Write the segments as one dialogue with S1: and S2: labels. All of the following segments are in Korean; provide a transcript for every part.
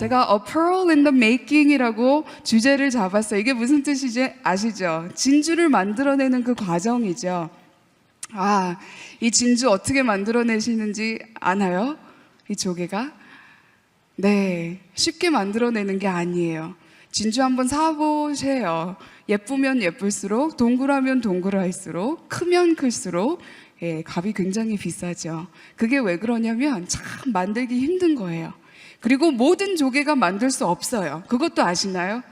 S1: 제가 A Pearl in the Making이라고 주제를 잡았어요. 이게 무슨 뜻인지 아시죠? 진주를 만들어내는 그 과정이죠. 이 진주 어떻게 만들어내시는지 아나요? 이 조개가? 네, 쉽게 만들어내는 게 아니에요. 진주 한번 사보세요. 예쁘면 예쁠수록, 동그라면 동그랄수록, 크면 클수록 값이 굉장히 비싸죠. 그게 왜 그러냐면 참 만들기 힘든 거예요. 그리고 모든 조개가 만들 수 없어요. 그것도 아시나요?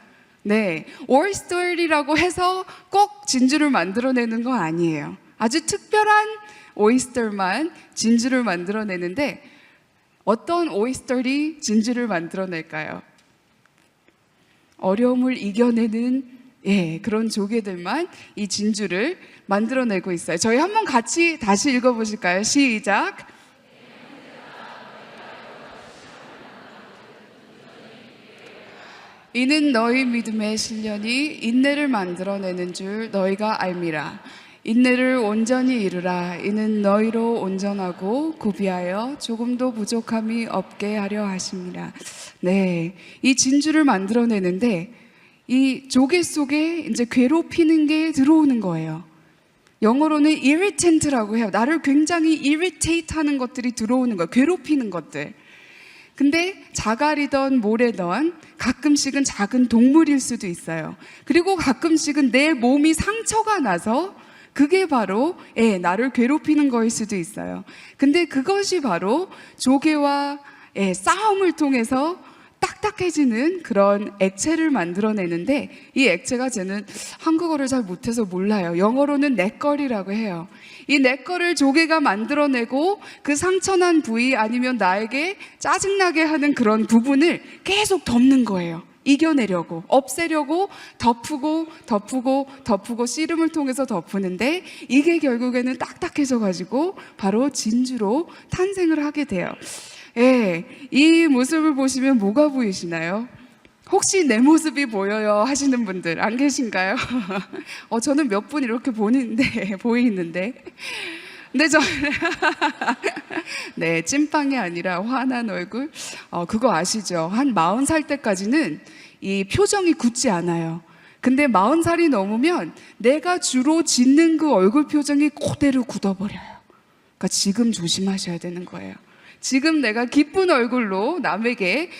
S1: 네, 오이스터이라고 해서 꼭 진주를 만들어내는 건 아니에요. 아주 특별한 오이스터만 진주를 만들어내는데 어떤 오이스터이 진주를 만들어낼까요? 어려움을 이겨내는 그런 조개들만 이 진주를 만들어내고 있어요. 저희 한번 같이 다시 읽어보실까요? 시작! 이는 너희 믿음의 실련이 인내를 만들어내는 줄 너희가 알미라. 인내를 온전히 이루라. 이는 너희로 온전하고 구비하여 조금도 부족함이 없게 하려 하심이라. 네, 이 진주를 만들어내는데 이 조개 속에 이제 괴롭히는 게 들어오는 거예요. 영어로는 irritant라고 해요. 나를 굉장히 irritate 하는 것들이 들어오는 거예요. 괴롭히는 것들. 근데 자갈이든 모래든 가끔씩은 작은 동물일 수도 있어요. 그리고 가끔씩은 내 몸이 상처가 나서 그게 바로 나를 괴롭히는 거일 수도 있어요. 근데 그것이 바로 조개와 싸움을 통해서 딱딱해지는 그런 액체를 만들어내는데 이 액체가 저는 한국어를 잘 못해서 몰라요. 영어로는 넷걸이라고 해요. 이 넷걸을 조개가 만들어내고 그 상처난 부위 아니면 나에게 짜증나게 하는 그런 부분을 계속 덮는 거예요. 이겨내려고, 없애려고 덮고 씨름을 통해서 덮는데 이게 결국에는 딱딱해져 가지고 바로 진주로 탄생을 하게 돼요. 이 모습을 보시면 뭐가 보이시나요? 혹시 내 모습이 보여요 하시는 분들 안 계신가요? 저는 몇 분 이렇게 보이는데 근데 저는 네, 찐빵이 아니라 환한 얼굴. 그거 아시죠? 한 40살 때까지는 이 표정이 굳지 않아요. 근데 40살이 넘으면 내가 주로 짓는 그 얼굴 표정이 그대로 굳어버려요. 그러니까 지금 조심하셔야 되는 거예요. 지금 내가 기쁜 얼굴로 남에게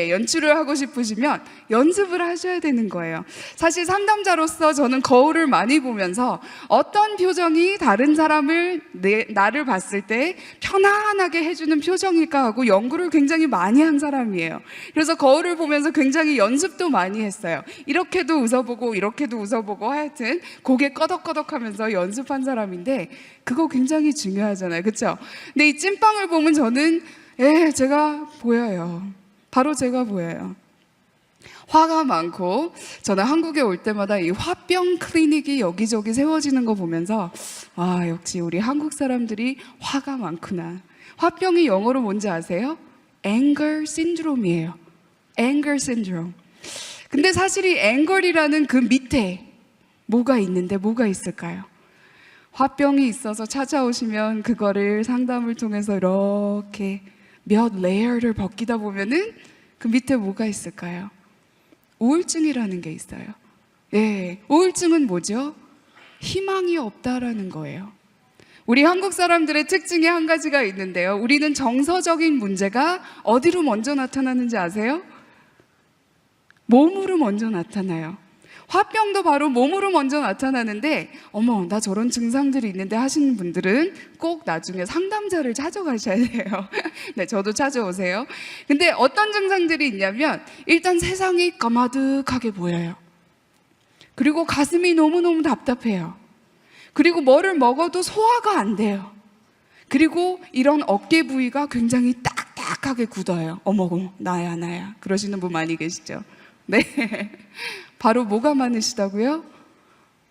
S1: 연출을 하고 싶으시면 연습을 하셔야 되는 거예요. 사실 상담자로서 저는 거울을 많이 보면서 어떤 표정이 다른 사람을 나를 봤을 때 편안하게 해주는 표정일까 하고 연구를 굉장히 많이 한 사람이에요. 그래서 거울을 보면서 굉장히 연습도 많이 했어요. 이렇게도 웃어보고 이렇게도 웃어보고 하여튼 고개 끄덕끄덕하면서 연습한 사람인데 그거 굉장히 중요하잖아요. 그렇죠? 근데 이 찐빵을 보면 저는 제가 보여요. 바로 제가 보여요. 화가 많고 저는 한국에 올 때마다 이 화병 클리닉이 여기저기 세워지는 거 보면서 역시 우리 한국 사람들이 화가 많구나. 화병이 영어로 뭔지 아세요? Anger Syndrome이에요. Anger Syndrome. 근데 사실 이 Anger이라는 그 밑에 뭐가 있는데 뭐가 있을까요? 화병이 있어서 찾아오시면 그거를 상담을 통해서 이렇게 몇 레이어를 벗기다 보면은 그 밑에 뭐가 있을까요? 우울증이라는 게 있어요. 우울증은 뭐죠? 희망이 없다라는 거예요. 우리 한국 사람들의 특징이 한 가지가 있는데요. 우리는 정서적인 문제가 어디로 먼저 나타나는지 아세요? 몸으로 먼저 나타나요. 화병도 바로 몸으로 먼저 나타나는데 어머 나 저런 증상들이 있는데 하시는 분들은 꼭 나중에 상담자를 찾아가셔야 돼요. 네, 저도 찾아오세요. 근데 어떤 증상들이 있냐면 일단 세상이 까마득하게 보여요. 그리고 가슴이 너무너무 답답해요. 그리고 뭐를 먹어도 소화가 안 돼요. 그리고 이런 어깨 부위가 굉장히 딱딱하게 굳어요. 어머 나야 그러시는 분 많이 계시죠? 네, 바로 뭐가 많으시다고요?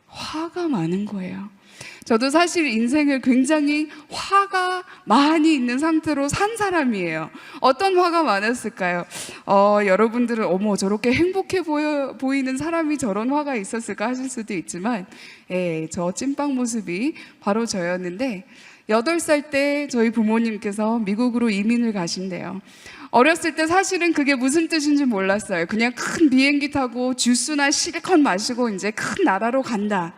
S1: 화가 많은 거예요. 저도 사실 인생을 굉장히 화가 많이 있는 상태로 산 사람이에요. 어떤 화가 많았을까요? 여러분들은 어머 저렇게 행복해 보이는 사람이 저런 화가 있었을까 하실 수도 있지만 저 찐빵 모습이 바로 저였는데 8살 때 저희 부모님께서 미국으로 이민을 가신대요. 어렸을 때 사실은 그게 무슨 뜻인지 몰랐어요. 그냥 큰 비행기 타고 주스나 실컷 마시고 이제 큰 나라로 간다.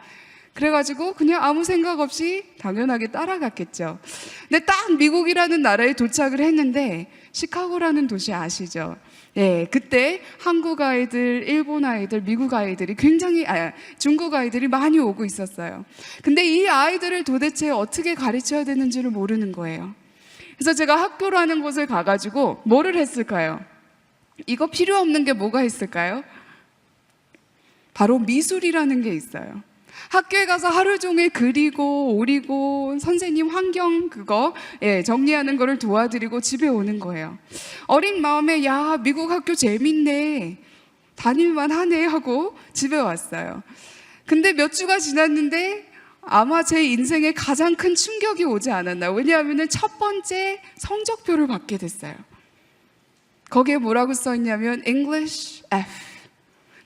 S1: 그래가지고 그냥 아무 생각 없이 당연하게 따라갔겠죠. 근데 딱 미국이라는 나라에 도착을 했는데 시카고라는 도시 아시죠? 예, 그때 한국 아이들, 일본 아이들, 미국 아이들이 중국 아이들이 많이 오고 있었어요. 근데 이 아이들을 도대체 어떻게 가르쳐야 되는지를 모르는 거예요. 그래서 제가 학교라는 곳을 가가지고 뭐를 했을까요? 이거 필요 없는 게 뭐가 있을까요? 바로 미술이라는 게 있어요. 학교에 가서 하루 종일 그리고 오리고 선생님 환경 정리하는 거를 도와드리고 집에 오는 거예요. 어린 마음에 야, 미국 학교 재밌네, 다닐만 하네 하고 집에 왔어요. 근데 몇 주가 지났는데 아마 제 인생에 가장 큰 충격이 오지 않았나요? 왜냐하면 첫 번째 성적표를 받게 됐어요. 거기에 뭐라고 써있냐면 English F.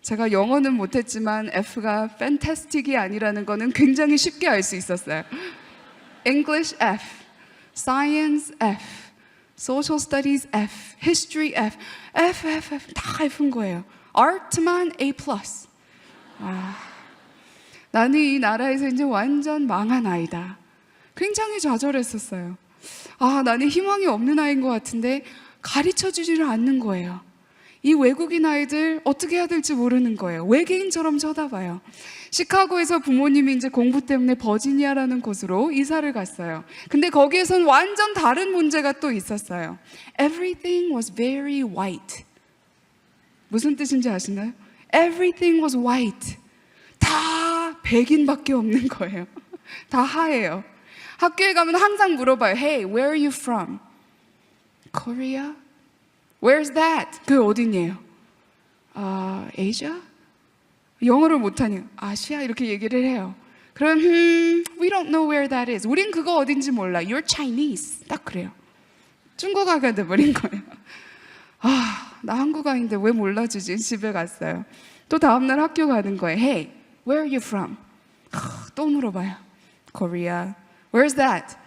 S1: 제가 영어는 못했지만 F가 fantastic이 아니라는 거는 굉장히 쉽게 알 수 있었어요. English F, Science F, Social Studies F, History F, F 다 F인 거예요. Art만 A+. 나는 이 나라에서 이제 완전 망한 아이다. 굉장히 좌절했었어요. 나는 희망이 없는 아이인 것 같은데 가르쳐 주지를 않는 거예요. 이 외국인 아이들 어떻게 해야 될지 모르는 거예요. 외계인처럼 쳐다봐요. 시카고에서 부모님이 이제 공부 때문에 버지니아라는 곳으로 이사를 갔어요. 근데 거기에선 완전 다른 문제가 또 있었어요. Everything was very white. 무슨 뜻인지 아시나요? Everything was white. 다 백인밖에 없는 거예요. 다 하얘요. 학교에 가면 항상 물어봐요. Hey, where are you from? Korea? Where's that? 그 어디냐요? Asia? 영어를 못하니 아시아 이렇게 얘기를 해요. 그럼 we don't know where that is. 우린 그거 어딘지 몰라. You're Chinese. 딱 그래요. 중국어가 돼버린 거예요. 나 한국어인데 왜 몰라주지? 집에 갔어요. 또 다음날 학교 가는 거예요. Hey, where are you from? 또 물어봐요. Korea. Where's that?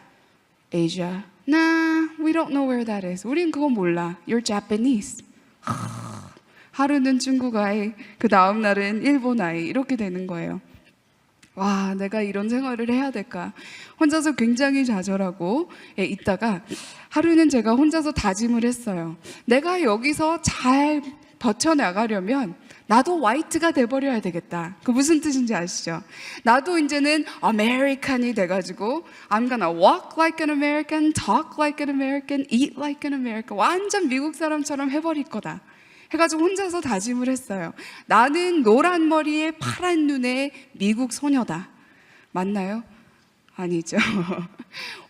S1: Asia. Nah, we don't know where that is. 우린 그거 몰라. You're Japanese. 하루는 중국 아이, 그 다음 날은 일본 아이, 이렇게 되는 거예요. 와, 내가 이런 생활을 해야 될까? 혼자서 굉장히 좌절하고 있다가 하루는 제가 혼자서 다짐을 했어요. 내가 여기서 잘 버텨나가려면 나도 화이트가 돼버려야 되겠다. 그 무슨 뜻인지 아시죠? 나도 이제는 아메리칸이 돼가지고 I'm gonna walk like an American, talk like an American, eat like an American. 완전 미국 사람처럼 해버릴 거다. 해가지고 혼자서 다짐을 했어요. 나는 노란 머리에 파란 눈에 미국 소녀다. 맞나요? 아니죠.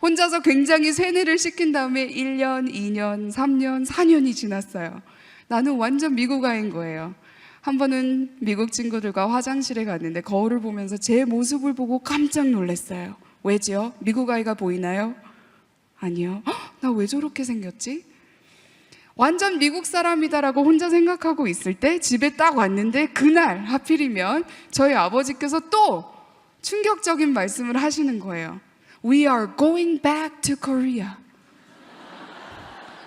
S1: 혼자서 굉장히 세뇌를 시킨 다음에 1년, 2년, 3년, 4년이 지났어요. 나는 완전 미국 아이인 거예요. 한 번은 미국 친구들과 화장실에 갔는데 거울을 보면서 제 모습을 보고 깜짝 놀랐어요. 왜죠? 미국 아이가 보이나요? 아니요. 나 왜 저렇게 생겼지? 완전 미국 사람이다라고 혼자 생각하고 있을 때 집에 딱 왔는데 그날 하필이면 저희 아버지께서 또 충격적인 말씀을 하시는 거예요. We are going back to Korea.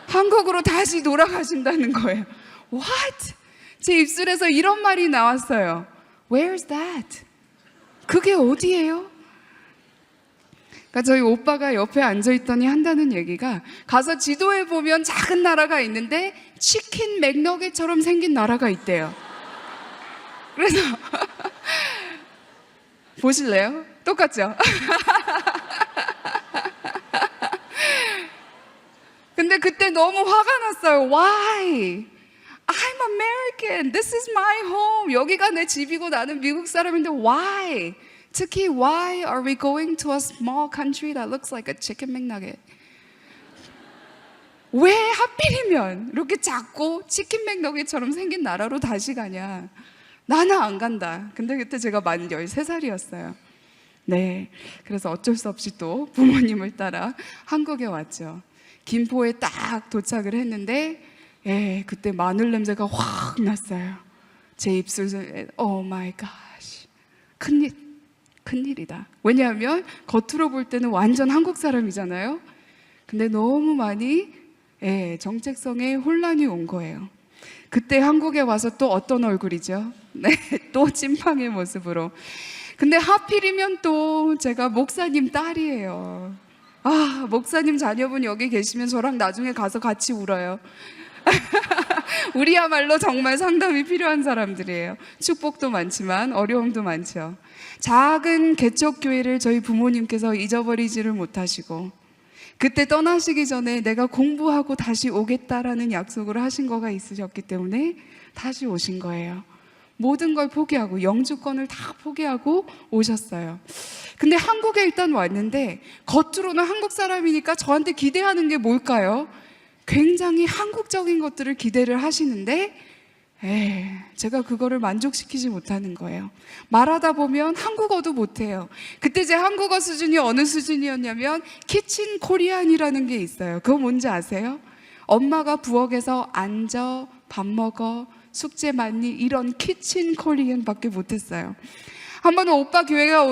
S1: 한국으로 다시 돌아가신다는 거예요. What? 제 입술에서 이런 말이 나왔어요. Where's that? 그게 어디예요? 그러니까 저희 오빠가 옆에 앉아있더니 한다는 얘기가 가서 지도에 보면 작은 나라가 있는데 치킨 맥너겟처럼 생긴 나라가 있대요. 그래서 보실래요? 똑같죠? 근데 그때 너무 화가 났어요. Why? I'm American. This is my home. 여기가 내 집이고 나는 미국 사람인데 why? 특히 why are we going to a small country that looks like a chicken McNugget? 왜 하필이면 이렇게 작고 치킨 맥너겟처럼 생긴 나라로 다시 가냐? 나는 안 간다. 근데 그때 제가 만 13살이었어요. 네, 그래서 어쩔 수 없이 또 부모님을 따라 한국에 왔죠. 김포에 딱 도착을 했는데 그때 마늘 냄새가 확 났어요. 제 입술에 Oh my gosh. 큰일이다. 왜냐하면 겉으로 볼 때는 완전 한국 사람이잖아요. 근데 너무 많이 예, 정체성에 혼란이 온 거예요. 그때 한국에 와서 또 어떤 얼굴이죠? 네, 또 찐빵의 모습으로. 근데 하필이면 또 제가 목사님 딸이에요. 아, 목사님 자녀분 여기 계시면 저랑 나중에 가서 같이 울어요. 우리야말로 정말 상담이 필요한 사람들이에요. 축복도 많지만 어려움도 많죠. 작은 개척교회를 저희 부모님께서 잊어버리지를 못하시고, 그때 떠나시기 전에 내가 공부하고 다시 오겠다라는 약속을 하신 거가 있으셨기 때문에 다시 오신 거예요. 모든 걸 포기하고, 영주권을 다 포기하고 오셨어요. 근데 한국에 일단 왔는데 겉으로는 한국 사람이니까 저한테 기대하는 게 뭘까요? 굉장히 한국적인 것들을 기대를 하시는데 제가 그거를 만족시키지 못하는 거예요. 말하다 보면 한국어도 못해요. 그때 제 한국어 수준이 어느 수준이었냐면 키친 코리안이라는 게 있어요. 그거 뭔지 아세요? 엄마가 부엌에서 앉아 밥 먹어 숙제 많니 이런 키친 코리안밖에 못했어요. 한 번은 오빠 교회에서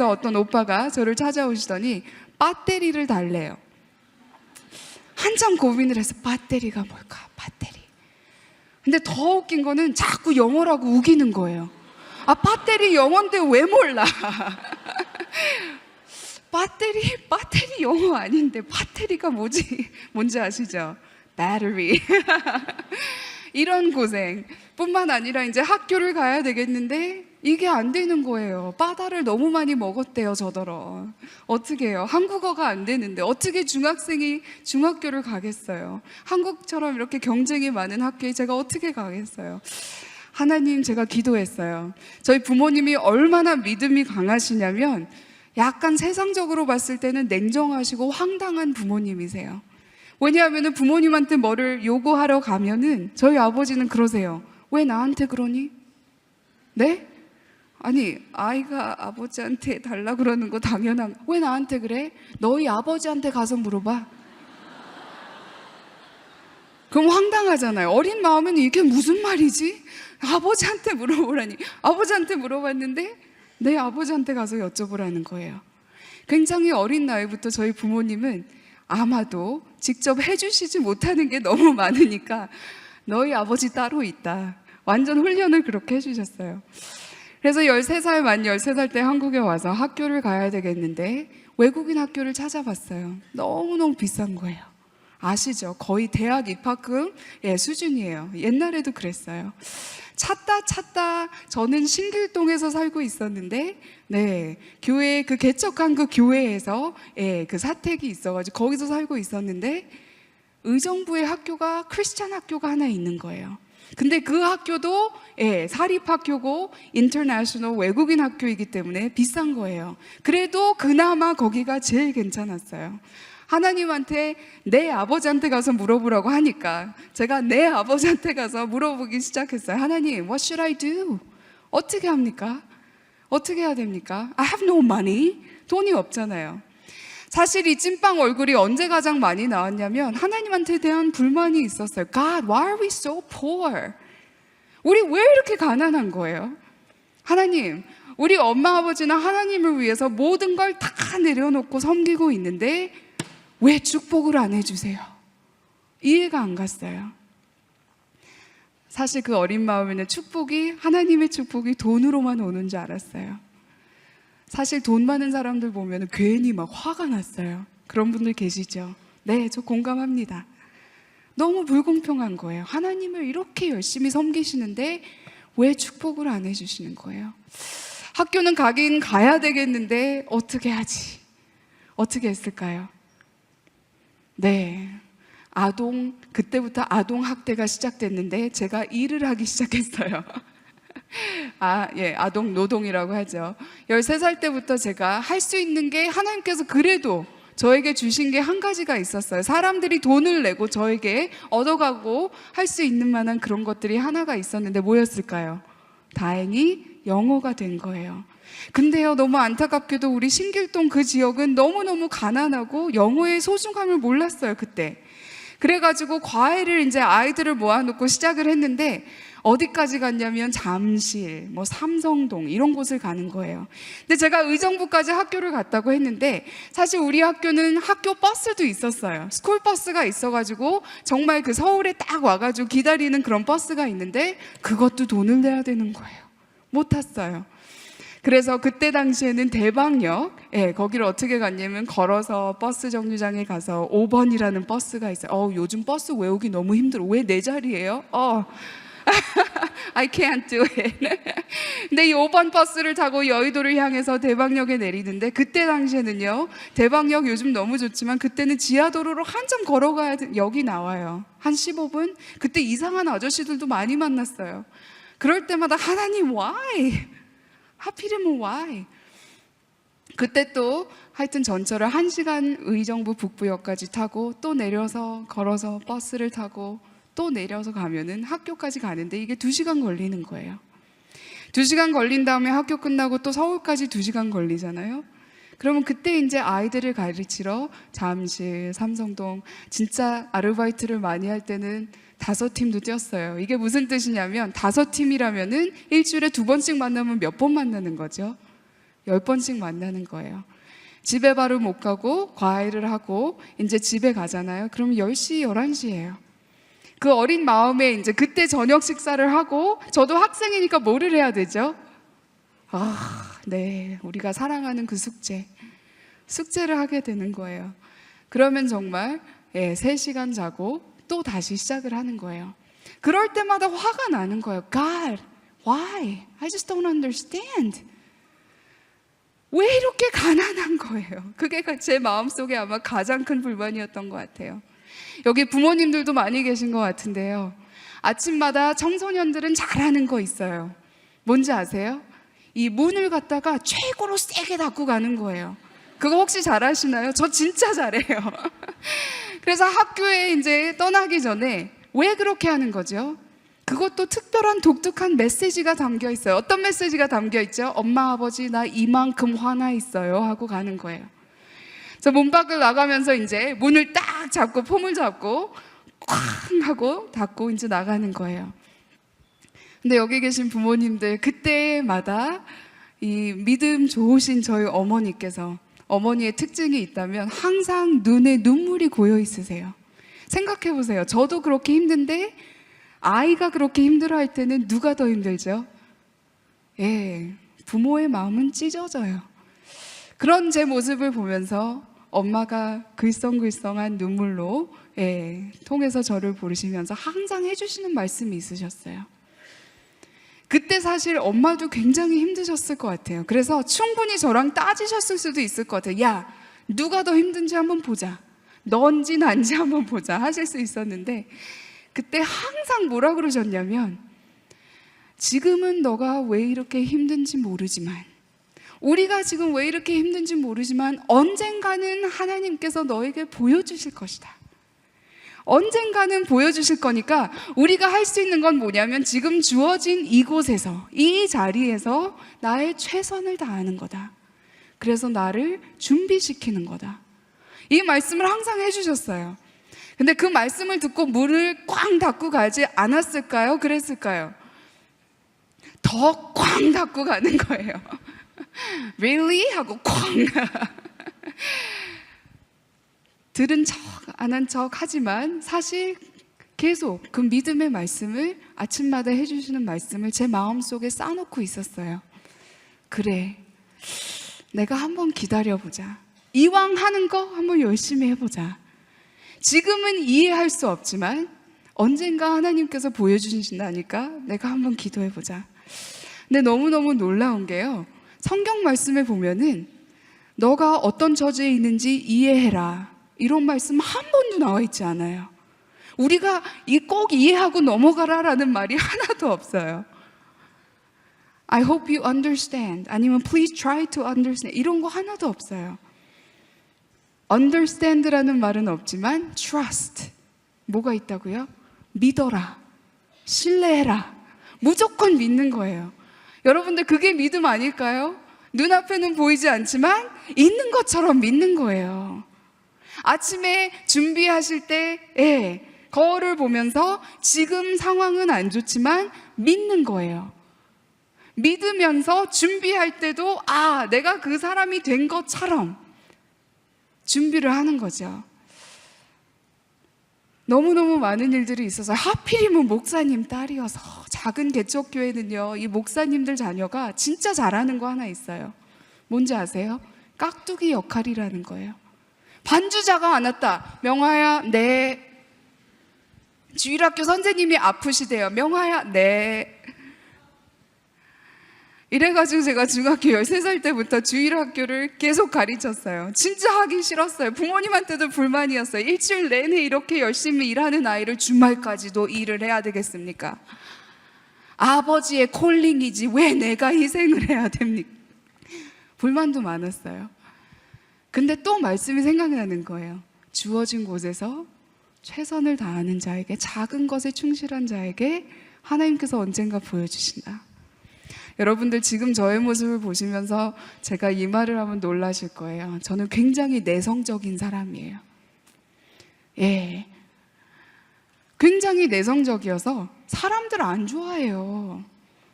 S1: 어떤 오빠가 저를 찾아오시더니 배터리를 달래요. 한참 고민을 해서 배터리가 뭘까? 배터리. 근데 더 웃긴 거는 자꾸 영어라고 우기는 거예요. 아, 배터리 영어인데 왜 몰라? 배터리 영어 아닌데 배터리가 뭐지? 뭔지 아시죠? battery. 이런 고생 뿐만 아니라 이제 학교를 가야 되겠는데 이게 안 되는 거예요. 바다를 너무 많이 먹었대요, 저더러. 어떻게 해요? 한국어가 안 되는데 어떻게 중학생이 중학교를 가겠어요? 한국처럼 이렇게 경쟁이 많은 학교에 제가 어떻게 가겠어요? 하나님, 제가 기도했어요. 저희 부모님이 얼마나 믿음이 강하시냐면 약간 세상적으로 봤을 때는 냉정하시고 황당한 부모님이세요. 왜냐하면 부모님한테 뭐를 요구하러 가면은 저희 아버지는 그러세요. 왜 나한테 그러니? 네? 아니, 아이가 아버지한테 달라 그러는 거 당연한. 왜 나한테 그래? 너희 아버지한테 가서 물어봐. 그럼 황당하잖아요. 어린 마음에는 이게 무슨 말이지? 아버지한테 물어보라니. 아버지한테 물어봤는데 내 아버지한테 가서 여쭤보라는 거예요. 굉장히 어린 나이부터 저희 부모님은 아마도 직접 해주시지 못하는 게 너무 많으니까 너희 아버지 따로 있다. 완전 훈련을 그렇게 해주셨어요. 그래서 13살, 만 13살 때 한국에 와서 학교를 가야 되겠는데 외국인 학교를 찾아봤어요. 너무너무 비싼 거예요. 아시죠? 거의 대학 입학금 수준이에요. 옛날에도 그랬어요. 찾다 저는 신길동에서 살고 있었는데 교회 개척한 그 교회에서 그 사택이 있어가지고 거기서 살고 있었는데 의정부의 학교가 크리스찬 학교가 하나 있는 거예요. 근데 그 학교도 사립학교고 인터내셔널 외국인 학교이기 때문에 비싼 거예요. 그래도 그나마 거기가 제일 괜찮았어요. 하나님한테 내 아버지한테 가서 물어보라고 하니까 제가 내 아버지한테 가서 물어보기 시작했어요. 하나님, what should I do? 어떻게 합니까? 어떻게 해야 됩니까? I have no money. 돈이 없잖아요. 사실 이 찐빵 얼굴이 언제 가장 많이 나왔냐면 하나님한테 대한 불만이 있었어요. God, why are we so poor? 우리 왜 이렇게 가난한 거예요? 하나님, 우리 엄마 아버지나 하나님을 위해서 모든 걸 다 내려놓고 섬기고 있는데 왜 축복을 안 해주세요? 이해가 안 갔어요. 사실 그 어린 마음에는 하나님의 축복이 돈으로만 오는 줄 알았어요. 사실 돈 많은 사람들 보면 괜히 막 화가 났어요. 그런 분들 계시죠? 네, 저 공감합니다. 너무 불공평한 거예요. 하나님을 이렇게 열심히 섬기시는데 왜 축복을 안 해주시는 거예요? 학교는 가긴 가야 되겠는데 어떻게 하지? 어떻게 했을까요? 그때부터 아동 학대가 시작됐는데 제가 일을 하기 시작했어요. 아동 노동이라고 하죠. 13살 때부터 제가 할 수 있는 게 하나님께서 그래도 저에게 주신 게 한 가지가 있었어요. 사람들이 돈을 내고 저에게 얻어가고 할 수 있는 만한 그런 것들이 하나가 있었는데 뭐였을까요? 다행히 영어가 된 거예요. 근데요, 너무 안타깝게도 우리 신길동 그 지역은 너무너무 가난하고 영어의 소중함을 몰랐어요, 그때. 그래가지고 과외를 이제 아이들을 모아놓고 시작을 했는데 어디까지 갔냐면 잠실, 뭐 삼성동 이런 곳을 가는 거예요. 근데 제가 의정부까지 학교를 갔다고 했는데 사실 우리 학교는 학교 버스도 있었어요. 스쿨 버스가 있어가지고 정말 그 서울에 딱 와가지고 기다리는 그런 버스가 있는데 그것도 돈을 내야 되는 거예요. 못 탔어요. 그래서 그때 당시에는 대방역, 거기를 어떻게 갔냐면 걸어서 버스 정류장에 가서 5번이라는 버스가 있어요. 요즘 버스 외우기 너무 힘들어. 왜 내 자리예요? I can't do it. 근데 이 5번 버스를 타고 여의도를 향해서 대방역에 내리는데 그때 당시에는요, 대방역 요즘 너무 좋지만 그때는 지하도로로 한참 걸어가야 역이 나와요. 한 15분? 그때 이상한 아저씨들도 많이 만났어요. 그럴 때마다 하나님 why? 하필이면 why? 그때 또 하여튼 전철을 1시간 의정부 북부역까지 타고 또 내려서 걸어서 버스를 타고 또 내려서 가면은 학교까지 가는데 이게 2시간 걸리는 거예요. 2시간 걸린 다음에 학교 끝나고 또 서울까지 2시간 걸리잖아요. 그러면 그때 이제 아이들을 가르치러 잠실, 삼성동, 진짜 아르바이트를 많이 할 때는 5팀도 뛰었어요. 이게 무슨 뜻이냐면 5팀이라면은 일주일에 2번씩 만나면 몇 번 만나는 거죠? 10번씩 만나는 거예요. 집에 바로 못 가고 과외를 하고 이제 집에 가잖아요. 그럼 10시, 11시예요. 그 어린 마음에 이제 그때 저녁 식사를 하고 저도 학생이니까 뭐를 해야 되죠? 네, 우리가 사랑하는 그 숙제를 하게 되는 거예요. 그러면 정말 3시간 자고 또 다시 시작을 하는 거예요. 그럴 때마다 화가 나는 거예요. God, why? I just don't understand. 왜 이렇게 가난한 거예요? 그게 제 마음속에 아마 가장 큰 불만이었던 것 같아요. 여기 부모님들도 많이 계신 것 같은데요. 아침마다 청소년들은 잘하는 거 있어요. 뭔지 아세요? 이 문을 갖다가 최고로 세게 닫고 가는 거예요. 그거 혹시 잘하시나요? 저 진짜 잘해요. 그래서 학교에 이제 떠나기 전에 왜 그렇게 하는 거죠? 그것도 특별한 독특한 메시지가 담겨 있어요. 어떤 메시지가 담겨 있죠? 엄마, 아버지, 나 이만큼 화나 있어요 하고 가는 거예요. 저 문 밖을 나가면서 이제 문을 딱 잡고 폼을 잡고 쾅 하고 닫고 이제 나가는 거예요. 근데 여기 계신 부모님들 그때마다 이 믿음 좋으신 저희 어머니께서 어머니의 특징이 있다면 항상 눈에 눈물이 고여 있으세요. 생각해 보세요. 저도 그렇게 힘든데 아이가 그렇게 힘들어할 때는 누가 더 힘들죠? 부모의 마음은 찢어져요. 그런 제 모습을 보면서 엄마가 글썽글썽한 눈물로 통해서 저를 부르시면서 항상 해주시는 말씀이 있으셨어요. 그때 사실 엄마도 굉장히 힘드셨을 것 같아요. 그래서 충분히 저랑 따지셨을 수도 있을 것 같아요. 야, 누가 더 힘든지 한번 보자. 넌지 난지 한번 보자 하실 수 있었는데 그때 항상 뭐라 그러셨냐면 지금은 너가 왜 이렇게 힘든지 모르지만 우리가 지금 왜 이렇게 힘든지 모르지만 언젠가는 하나님께서 너에게 보여주실 것이다. 언젠가는 보여주실 거니까 우리가 할 수 있는 건 뭐냐면 지금 주어진 이곳에서 이 자리에서 나의 최선을 다하는 거다. 그래서 나를 준비시키는 거다. 이 말씀을 항상 해주셨어요. 근데 그 말씀을 듣고 문을 꽝 닫고 가지 않았을까요? 그랬을까요? 더 꽝 닫고 가는 거예요. Really? 하고 쾅. 들은 척, 안 한 척 하지만 사실 계속 그 믿음의 말씀을 아침마다 해주시는 말씀을 제 마음속에 쌓아놓고 있었어요. 그래, 내가 한번 기다려보자. 이왕 하는 거 한번 열심히 해보자. 지금은 이해할 수 없지만 언젠가 하나님께서 보여주신다니까 내가 한번 기도해보자. 근데 너무너무 놀라운 게요, 성경 말씀에 보면은 너가 어떤 처지에 있는지 이해해라 이런 말씀 한 번도 나와 있지 않아요. 우리가 꼭 이해하고 넘어가라라는 말이 하나도 없어요. I hope you understand 아니면 please try to understand 이런 거 하나도 없어요. understand라는 말은 없지만 trust 뭐가 있다고요? 믿어라, 신뢰해라, 무조건 믿는 거예요. 여러분들 그게 믿음 아닐까요? 눈앞에는 보이지 않지만 있는 것처럼 믿는 거예요. 아침에 준비하실 때, 예, 거울을 보면서 지금 상황은 안 좋지만 믿는 거예요. 믿으면서 준비할 때도 내가 그 사람이 된 것처럼 준비를 하는 거죠. 너무너무 많은 일들이 있어서 하필이면 목사님 딸이어서 작은 개척교회는요, 이 목사님들 자녀가 진짜 잘하는 거 하나 있어요. 뭔지 아세요? 깍두기 역할이라는 거예요. 반주자가 안 왔다. 명화야, 네. 주일학교 선생님이 아프시대요. 명화야, 네. 이래가지고 제가 중학교 13살 때부터 주일학교를 계속 가르쳤어요. 진짜 하기 싫었어요. 부모님한테도 불만이었어요. 일주일 내내 이렇게 열심히 일하는 아이를 주말까지도 일을 해야 되겠습니까? 아버지의 콜링이지 왜 내가 희생을 해야 됩니까? 불만도 많았어요. 근데 또 말씀이 생각나는 거예요. 주어진 곳에서 최선을 다하는 자에게, 작은 것에 충실한 자에게 하나님께서 언젠가 보여주신다. 여러분들 지금 저의 모습을 보시면서 제가 이 말을 하면 놀라실 거예요. 저는 굉장히 내성적인 사람이에요. 예. 굉장히 내성적이어서 사람들 안 좋아해요.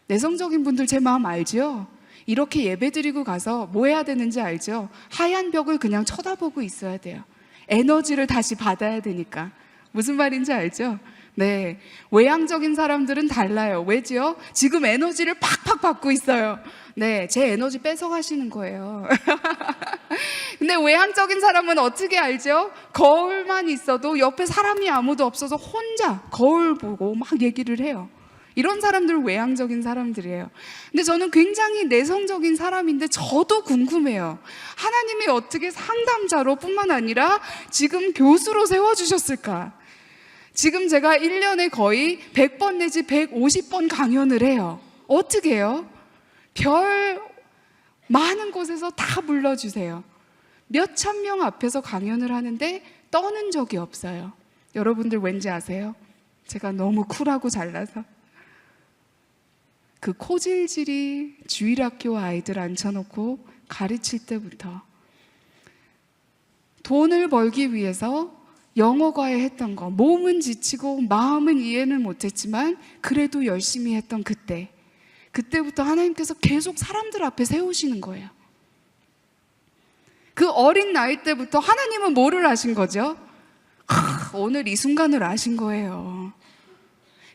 S1: 내성적인 분들 제 마음 알죠? 이렇게 예배드리고 가서 뭐 해야 되는지 알죠? 하얀 벽을 그냥 쳐다보고 있어야 돼요. 에너지를 다시 받아야 되니까. 무슨 말인지 알죠? 네, 외향적인 사람들은 달라요. 왜죠? 지금 에너지를 팍팍 받고 있어요. 네, 제 에너지 뺏어가시는 거예요. 근데 외향적인 사람은 어떻게 알죠? 거울만 있어도 옆에 사람이 아무도 없어서 혼자 거울 보고 막 얘기를 해요. 이런 사람들은 외향적인 사람들이에요. 근데 저는 굉장히 내성적인 사람인데 저도 궁금해요. 하나님이 어떻게 상담자로 뿐만 아니라 지금 교수로 세워주셨을까? 지금 제가 1년에 거의 100번 내지 150번 강연을 해요. 어떻게 해요? 별 많은 곳에서 다 불러주세요. 몇천 명 앞에서 강연을 하는데 떠는 적이 없어요. 여러분들 왠지 아세요? 제가 너무 쿨하고 잘나서. 그 코질질이 주일학교 아이들 앉혀놓고 가르칠 때부터 돈을 벌기 위해서 영어 과외 했던 거, 몸은 지치고 마음은 이해는 못했지만 그래도 열심히 했던 그때부터 하나님께서 계속 사람들 앞에 세우시는 거예요. 그 어린 나이 때부터 하나님은 뭐를 아신 거죠? 오늘 이 순간을 아신 거예요.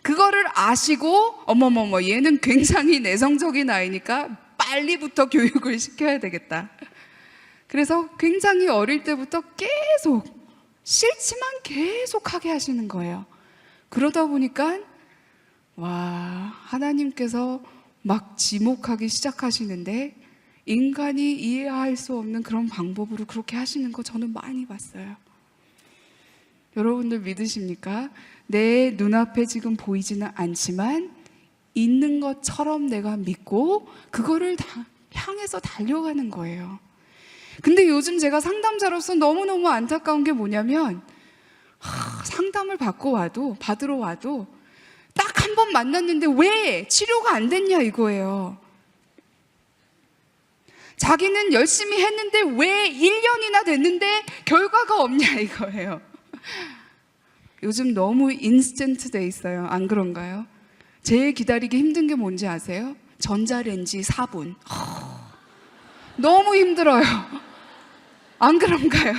S1: 그거를 아시고 어머머머 얘는 굉장히 내성적인 아이니까 빨리부터 교육을 시켜야 되겠다. 그래서 굉장히 어릴 때부터 계속 싫지만 계속 하게 하시는 거예요. 그러다 보니까 하나님께서 막 지목하기 시작하시는데 인간이 이해할 수 없는 그런 방법으로 그렇게 하시는 거 저는 많이 봤어요. 여러분들 믿으십니까? 내 눈앞에 지금 보이지는 않지만 있는 것처럼 내가 믿고 그거를 다 향해서 달려가는 거예요. 근데 요즘 제가 상담자로서 너무너무 안타까운 게 뭐냐면 상담을 받으러 와도 딱 한 번 만났는데 왜 치료가 안 됐냐 이거예요. 자기는 열심히 했는데 왜 1년이나 됐는데 결과가 없냐 이거예요. 요즘 너무 인스턴트 돼 있어요. 안 그런가요? 제일 기다리기 힘든 게 뭔지 아세요? 전자레인지 4분. 너무 힘들어요. 안 그런가요?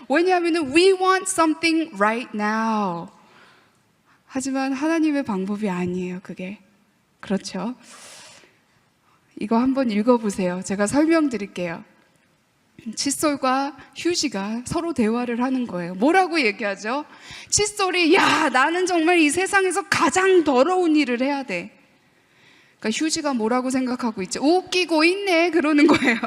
S1: 왜냐하면 we want something right now. 하지만 하나님의 방법이 아니에요, 그게. 그렇죠? 이거 한번 읽어보세요. 제가 설명드릴게요. 칫솔과 휴지가 서로 대화를 하는 거예요. 뭐라고 얘기하죠? 칫솔이 나는 정말 이 세상에서 가장 더러운 일을 해야 돼. 그러니까 휴지가 뭐라고 생각하고 있죠? 웃기고 있네 그러는 거예요.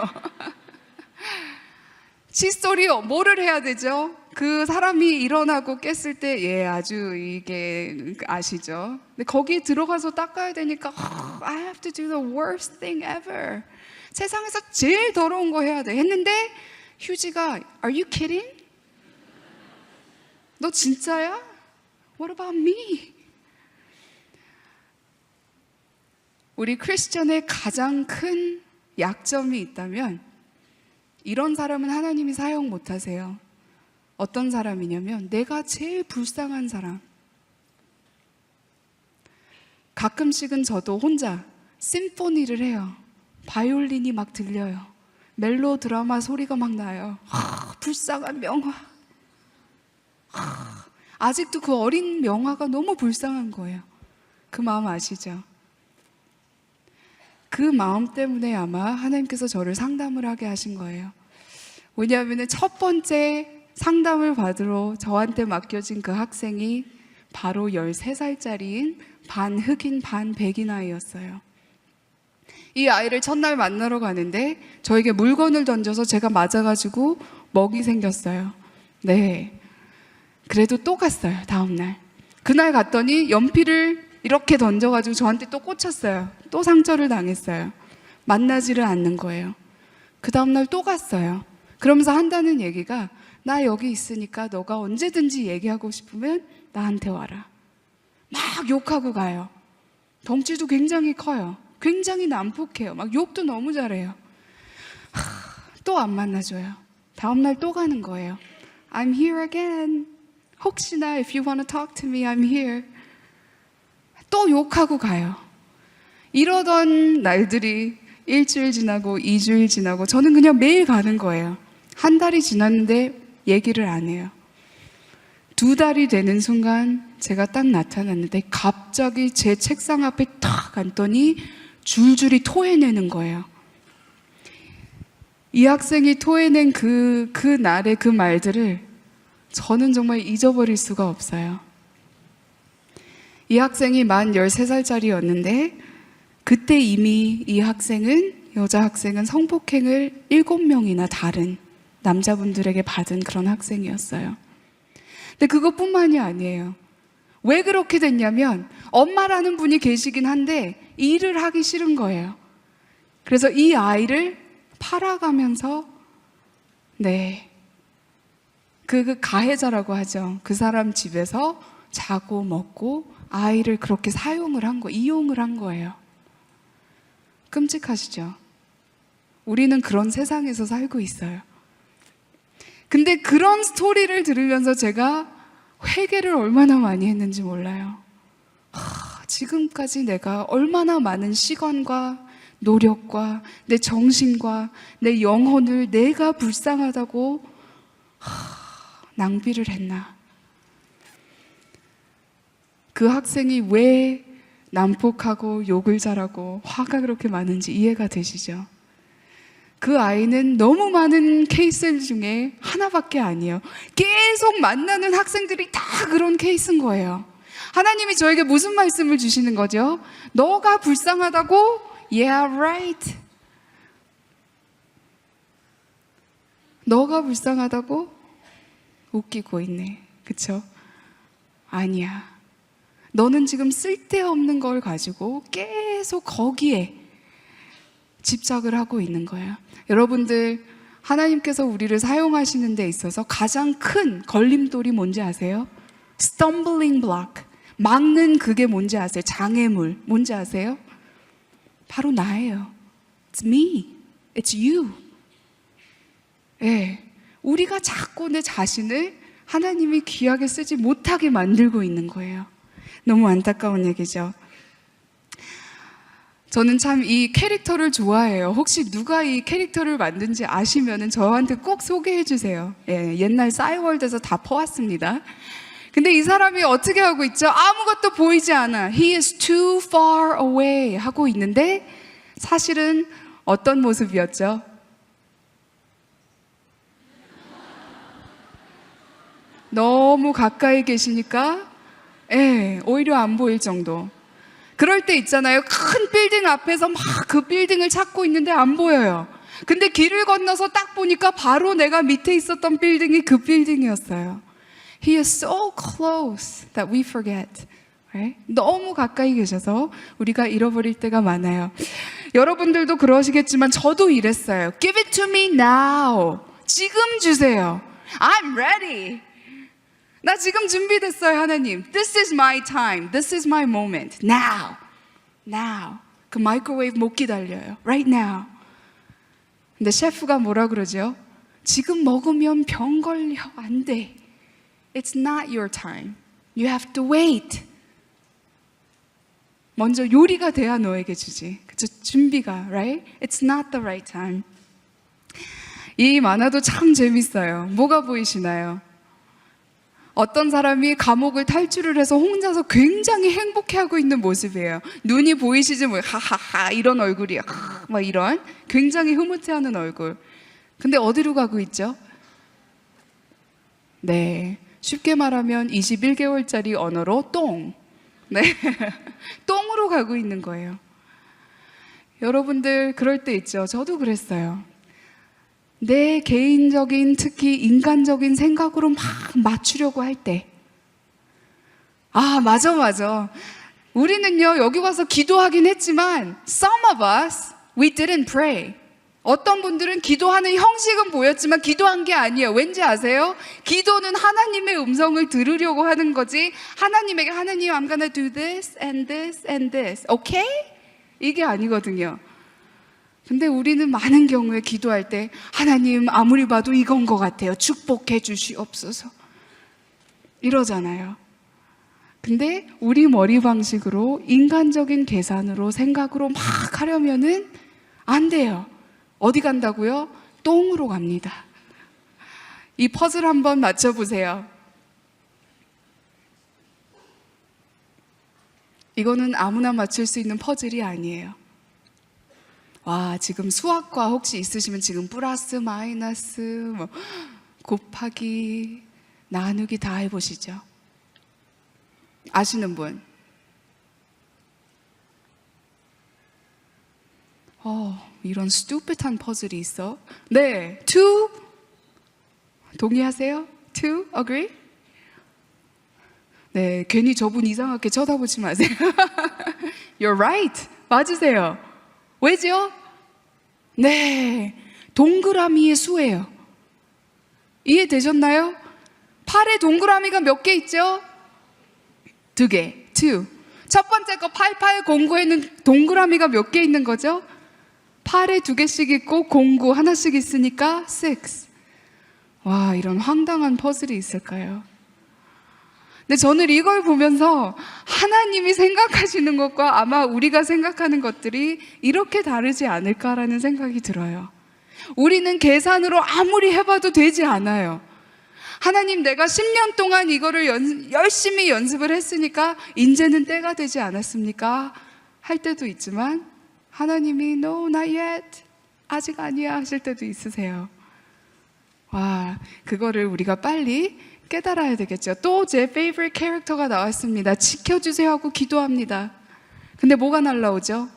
S1: 칫솔이 뭐를 해야 되죠? 그 사람이 일어나고 깼을 때 아주 이게 아시죠? 근데 거기 들어가서 닦아야 되니까 I have to do the worst thing ever. 세상에서 제일 더러운 거 해야 돼 했는데 휴지가 Are you kidding? 너 진짜야? What about me? 우리 크리스천의 가장 큰 약점이 있다면 이런 사람은 하나님이 사용 못하세요. 어떤 사람이냐면 내가 제일 불쌍한 사람. 가끔씩은 저도 혼자 심포니를 해요. 바이올린이 막 들려요. 멜로 드라마 소리가 막 나요. 불쌍한 명화. 아직도 그 어린 명화가 너무 불쌍한 거예요. 그 마음 아시죠? 그 마음 때문에 아마 하나님께서 저를 상담을 하게 하신 거예요. 왜냐하면 첫 번째 상담을 받으러 저한테 맡겨진 그 학생이 바로 13살짜리인 반 흑인 반 백인 아이였어요. 이 아이를 첫날 만나러 가는데 저에게 물건을 던져서 제가 맞아가지고 먹이 생겼어요. 네. 그래도 또 갔어요, 다음날. 그날 갔더니 연필을 이렇게 던져가지고 저한테 또 꽂혔어요. 또 상처를 당했어요. 만나지를 않는 거예요. 그 다음날 또 갔어요. 그러면서 한다는 얘기가 나 여기 있으니까 너가 언제든지 얘기하고 싶으면 나한테 와라. 막 욕하고 가요. 덩치도 굉장히 커요. 굉장히 난폭해요. 막 욕도 너무 잘해요. 또 안 만나줘요. 다음날 또 가는 거예요. I'm here again. 혹시나 if you want to talk to me, I'm here. 또 욕하고 가요. 이러던 날들이 일주일 지나고 2주일 지나고 저는 그냥 매일 가는 거예요. 한 달이 지났는데 얘기를 안 해요. 2달이 되는 순간 제가 딱 나타났는데 갑자기 제 책상 앞에 탁 앉더니 줄줄이 토해내는 거예요. 이 학생이 토해낸 그 날의 그 말들을 저는 정말 잊어버릴 수가 없어요. 이 학생이 만 13살짜리였는데 그때 이미 이 학생은, 여자 학생은 성폭행을 7명이나 다른 남자분들에게 받은 그런 학생이었어요. 근데 그것뿐만이 아니에요. 왜 그렇게 됐냐면 엄마라는 분이 계시긴 한데 일을 하기 싫은 거예요. 그래서 이 아이를 팔아가면서 그 가해자라고 하죠. 그 사람 집에서 자고 먹고 아이를 그렇게 사용을 한 거, 이용을 한 거예요. 끔찍하시죠? 우리는 그런 세상에서 살고 있어요. 근데 그런 스토리를 들으면서 제가 회개를 얼마나 많이 했는지 몰라요. 지금까지 내가 얼마나 많은 시간과 노력과 내 정신과 내 영혼을 내가 불쌍하다고 낭비를 했나. 그 학생이 왜 난폭하고 욕을 잘하고 화가 그렇게 많은지 이해가 되시죠? 그 아이는 너무 많은 케이스 중에 하나밖에 아니에요. 계속 만나는 학생들이 다 그런 케이스인 거예요. 하나님이 저에게 무슨 말씀을 주시는 거죠? 너가 불쌍하다고? Yeah, right. 너가 불쌍하다고? 웃기고 있네. 그쵸? 아니야. 너는 지금 쓸데없는 걸 가지고 계속 거기에 집착을 하고 있는 거예요. 여러분들, 하나님께서 우리를 사용하시는 데 있어서 가장 큰 걸림돌이 뭔지 아세요? Stumbling block. 막는 그게 뭔지 아세요? 장애물. 뭔지 아세요? 바로 나예요. It's me. It's you. 예. 우리가 자꾸 내 자신을 하나님이 귀하게 쓰지 못하게 만들고 있는 거예요. 너무 안타까운 얘기죠. 저는 참 이 캐릭터를 좋아해요. 혹시 누가 이 캐릭터를 만든지 아시면은 저한테 꼭 소개해 주세요. 예, 옛날 싸이월드에서 다 퍼왔습니다. 근데 이 사람이 어떻게 하고 있죠? 아무것도 보이지 않아. He is too far away 하고 있는데 사실은 어떤 모습이었죠? 너무 가까이 계시니까 오히려 안 보일 정도. 그럴 때 있잖아요. 큰 빌딩 앞에서 막 그 빌딩을 찾고 있는데 안 보여요. 근데 길을 건너서 딱 보니까 바로 내가 밑에 있었던 빌딩이 그 빌딩이었어요. He is so close that we forget. Right? 너무 가까이 계셔서 우리가 잃어버릴 때가 많아요. 여러분들도 그러시겠지만 저도 이랬어요. Give it to me now. 지금 주세요. I'm ready. 나 지금 준비됐어요, 하나님. This is my time. This is my moment. Now. Now. 그 마이크로웨이브 못 기다려요. Right now. 근데 셰프가 뭐라 그러죠? 지금 먹으면 병 걸려. 안 돼. It's not your time. You have to wait. 먼저 요리가 돼야 너에게 주지. 그쵸? 준비가, right? It's not the right time. 이 만화도 참 재밌어요. 뭐가 보이시나요? 어떤 사람이 감옥을 탈출을 해서 혼자서 굉장히 행복해하고 있는 모습이에요. 눈이 보이시지 뭐 하하하 이런 얼굴이에요. 막 이런 굉장히 흐뭇해하는 얼굴. 근데 어디로 가고 있죠? 네, 쉽게 말하면 21개월짜리 언어로 똥. 네, 똥으로 가고 있는 거예요. 여러분들 그럴 때 있죠. 저도 그랬어요. 내 개인적인, 특히 인간적인 생각으로 막 맞추려고 할 때, 아, 맞아. 우리는요, 여기 와서 기도하긴 했지만, some of us, we didn't pray. 어떤 분들은 기도하는 형식은 보였지만 기도한 게 아니에요. 왠지 아세요? 기도는 하나님의 음성을 들으려고 하는 거지, 하나님에게 하나님, I'm gonna do this and this and this. Okay? 이게 아니거든요. 근데 우리는 많은 경우에 기도할 때 하나님 아무리 봐도 이건 것 같아요. 축복해 주시옵소서. 이러잖아요. 근데 우리 머리 방식으로 인간적인 계산으로 생각으로 막 하려면은 안 돼요. 어디 간다고요? 똥으로 갑니다. 이 퍼즐 한번 맞춰보세요. 이거는 아무나 맞출 수 있는 퍼즐이 아니에요. 와, 지금 수학과 혹시 있으시면 지금 플러스, 마이너스, 뭐 곱하기, 나누기 다 해보시죠. 아시는 분? 이런 스투핏한 퍼즐이 있어. 네, two 동의하세요? two, agree? 네, 괜히 저분 이상하게 쳐다보지 마세요. You're right. 맞으세요. 왜죠? 네, 동그라미의 수예요. 이해되셨나요? 팔에 동그라미가 몇 개 있죠? 2개, two. 첫 번째 거 8809에는 동그라미가 몇 개 있는 거죠? 팔에 2개씩 있고 09 하나씩 있으니까 6. 와, 이런 황당한 퍼즐이 있을까요? 근데 저는 이걸 보면서 하나님이 생각하시는 것과 아마 우리가 생각하는 것들이 이렇게 다르지 않을까라는 생각이 들어요. 우리는 계산으로 아무리 해봐도 되지 않아요. 하나님, 내가 10년 동안 이거를 열심히 연습을 했으니까 이제는 때가 되지 않았습니까? 할 때도 있지만 하나님이 No, not yet. 아직 아니야 하실 때도 있으세요. 와, 그거를 우리가 빨리 깨달아야 되겠죠. 또 제 favorite 캐릭터가 나왔습니다. 지켜주세요 하고 기도합니다. 근데 뭐가 날라오죠?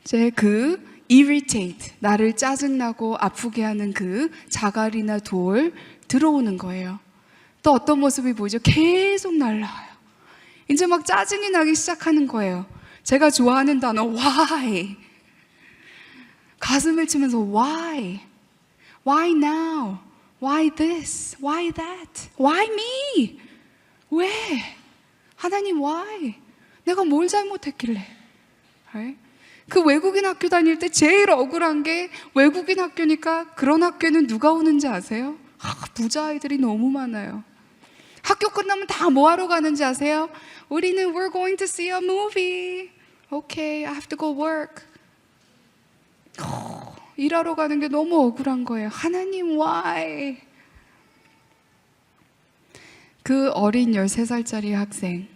S1: 제 그 irritate, 나를 짜증나고 아프게 하는 그 자갈이나 돌 들어오는 거예요. 또 어떤 모습이 보이죠? 계속 날라와요. 이제 막 짜증이 나기 시작하는 거예요. 제가 좋아하는 단어 why. 가슴을 치면서 why? Why now? Why this? Why that? Why me? 왜? 하나님 why? 내가 뭘 잘못했길래? right? 그 외국인 학교 다닐 때 제일 억울한 게 외국인 학교니까 그런 학교는 누가 오는지 아세요? 부자 아이들이 너무 많아요. 학교 끝나면 다 뭐 하러 가는지 아세요? 우리는 we're going to see a movie. Okay, I have to go work. 일하러 가는 게 너무 억울한 거예요. 하나님 why? 그 어린 13살짜리 학생,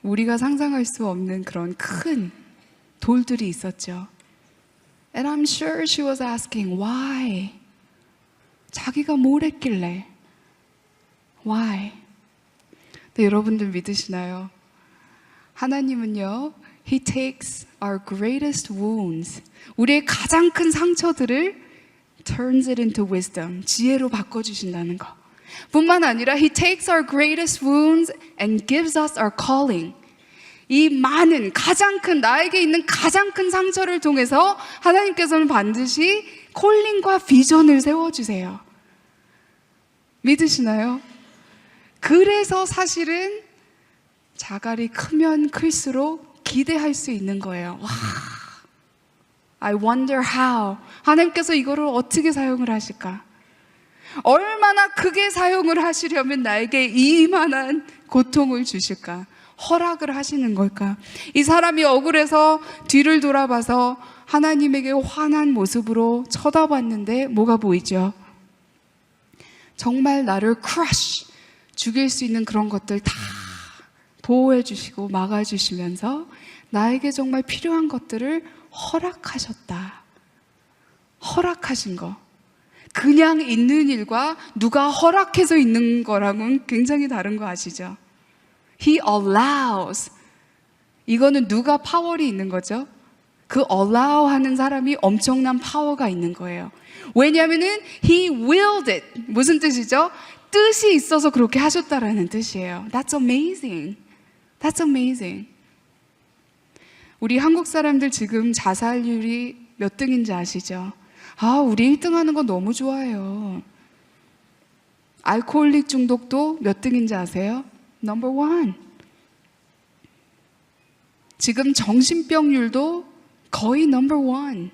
S1: 우리가 상상할 수 없는 그런 큰 돌들이 있었죠. And I'm sure she was asking why? 자기가 뭘 했길래? Why? 네, 여러분들 믿으시나요? 하나님은요, He takes our greatest wounds, 우리의 가장 큰 상처들을 turns it into wisdom, 지혜로 바꿔주신다는 거. 뿐만 아니라 He takes our greatest wounds and gives us our calling. 이 많은, 가장 큰, 나에게 있는 가장 큰 상처를 통해서 하나님께서는 반드시 콜링과 비전을 세워주세요. 믿으시나요? 그래서 사실은 자갈이 크면 클수록 기대할 수 있는 거예요. 와, I wonder how. 하나님께서 이거를 어떻게 사용을 하실까? 얼마나 크게 사용을 하시려면 나에게 이만한 고통을 주실까? 허락을 하시는 걸까? 이 사람이 억울해서 뒤를 돌아봐서 하나님에게 화난 모습으로 쳐다봤는데 뭐가 보이죠? 정말 나를 crush, 죽일 수 있는 그런 것들 다 보호해 주시고 막아 주시면서 나에게 정말 필요한 것들을 허락하셨다. 허락하신 거. 그냥 있는 일과 누가 허락해서 있는 거랑은 굉장히 다른 거 아시죠? He allows. 이거는 누가 파워이 있는 거죠? 그 allow 하는 사람이 엄청난 파워가 있는 거예요. 왜냐하면은 he willed it. 무슨 뜻이죠? 뜻이 있어서 그렇게 하셨다라는 뜻이에요. That's amazing. That's amazing. 우리 한국 사람들 지금 자살률이 몇 등인지 아시죠? 우리 1등 하는 거 너무 좋아해요. 알코올릭 중독도 몇 등인지 아세요? Number 1. 지금 정신병률도 거의 Number 1.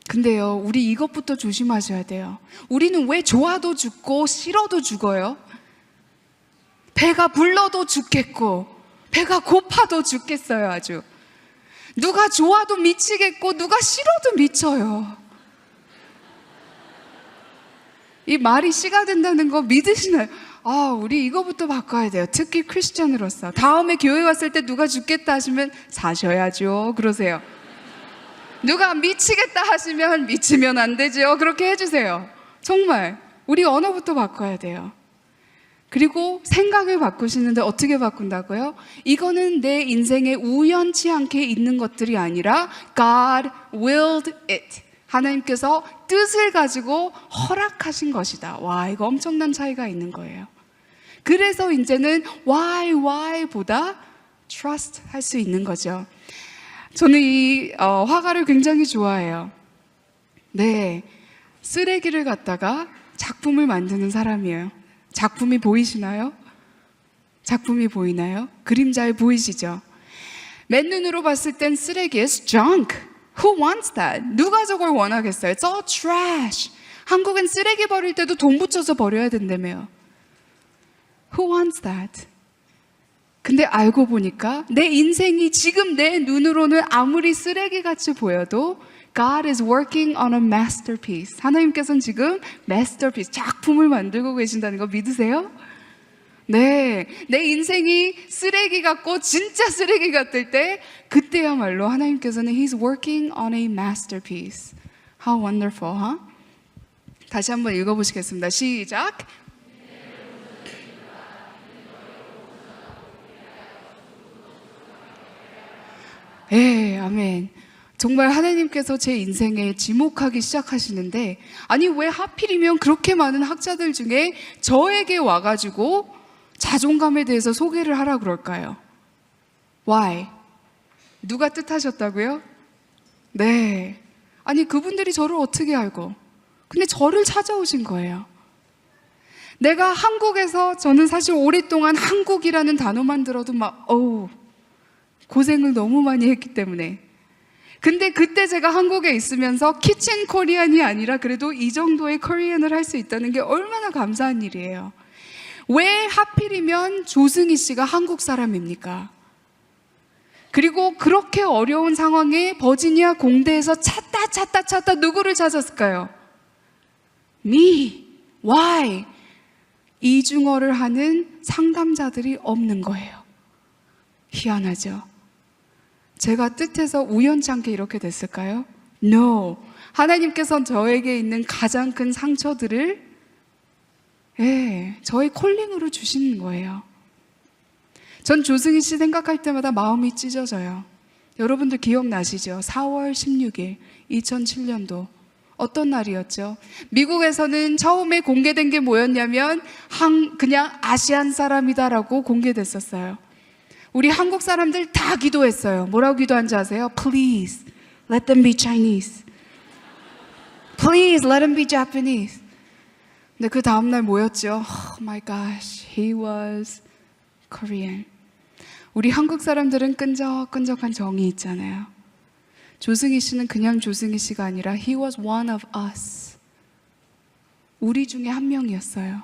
S1: 근데요, 우리 이것부터 조심하셔야 돼요. 우리는 왜 좋아도 죽고 싫어도 죽어요? 배가 불러도 죽겠고 배가 고파도 죽겠어요. 아주 누가 좋아도 미치겠고 누가 싫어도 미쳐요. 이 말이 씨가 된다는 거 믿으시나요? 우리 이거부터 바꿔야 돼요. 특히 크리스천으로서. 다음에 교회 왔을 때 누가 죽겠다 하시면 사셔야죠 그러세요. 누가 미치겠다 하시면 미치면 안 되죠. 그렇게 해주세요. 정말 우리 언어부터 바꿔야 돼요. 그리고 생각을 바꾸시는데 어떻게 바꾼다고요? 이거는 내 인생에 우연치 않게 있는 것들이 아니라 God willed it. 하나님께서 뜻을 가지고 허락하신 것이다. 와, 이거 엄청난 차이가 있는 거예요. 그래서 이제는 why보다 trust 할 수 있는 거죠. 저는 이 화가를 굉장히 좋아해요. 네, 쓰레기를 갖다가 작품을 만드는 사람이에요. 작품이 보이시나요? 작품이 보이나요? 그림 잘 보이시죠? 맨눈으로 봤을 땐 쓰레기 is junk. Who wants that? 누가 저걸 원하겠어요? It's all trash. 한국엔 쓰레기 버릴 때도 돈 붙여서 버려야 된다며요. Who wants that? 근데 알고 보니까 내 인생이 지금 내 눈으로는 아무리 쓰레기같이 보여도 God is working on a masterpiece. 하나님께서는 지금 masterpiece, 작품을 만들고 계신다는 거 믿으세요? 네, 내 인생이 쓰레기 같고 진짜 쓰레기 같을 때 그때야말로 하나님께서는 He's working on a masterpiece. How wonderful, huh? 다시 한번 읽어보시겠습니다. 시작. 예, 아멘. 정말 하나님께서 제 인생에 지목하기 시작하시는데, 아니 왜 하필이면 그렇게 많은 학자들 중에 저에게 와가지고 자존감에 대해서 소개를 하라 그럴까요? Why? 누가 뜻하셨다고요? 네. 아니 그분들이 저를 어떻게 알고? 근데 저를 찾아오신 거예요. 내가 한국에서, 저는 사실 오랫동안 한국이라는 단어만 들어도 막 고생을 너무 많이 했기 때문에. 근데 그때 제가 한국에 있으면서 키친 코리안이 아니라 그래도 이 정도의 코리안을 할 수 있다는 게 얼마나 감사한 일이에요. 왜 하필이면 조승희 씨가 한국 사람입니까? 그리고 그렇게 어려운 상황에 버지니아 공대에서 찾다 누구를 찾았을까요? Me. Why? 이중어를 하는 상담자들이 없는 거예요. 희한하죠? 제가 뜻해서 우연찮게 이렇게 됐을까요? No. 하나님께서는 저에게 있는 가장 큰 상처들을 저의 콜링으로 주시는 거예요. 전 조승희 씨 생각할 때마다 마음이 찢어져요. 여러분들 기억나시죠? 4월 16일 2007년도 어떤 날이었죠? 미국에서는 처음에 공개된 게 뭐였냐면 그냥 아시안 사람이다라고 공개됐었어요. 우리 한국 사람들 다 기도했어요. 뭐라고 기도한지 아세요? Please, let them be Chinese. Please, let them be Japanese. 근데 그 다음날 뭐였죠? Oh my gosh, he was Korean. 우리 한국 사람들은 끈적끈적한 정이 있잖아요. 조승희 씨는 그냥 조승희 씨가 아니라 He was one of us. 우리 중에 한 명이었어요.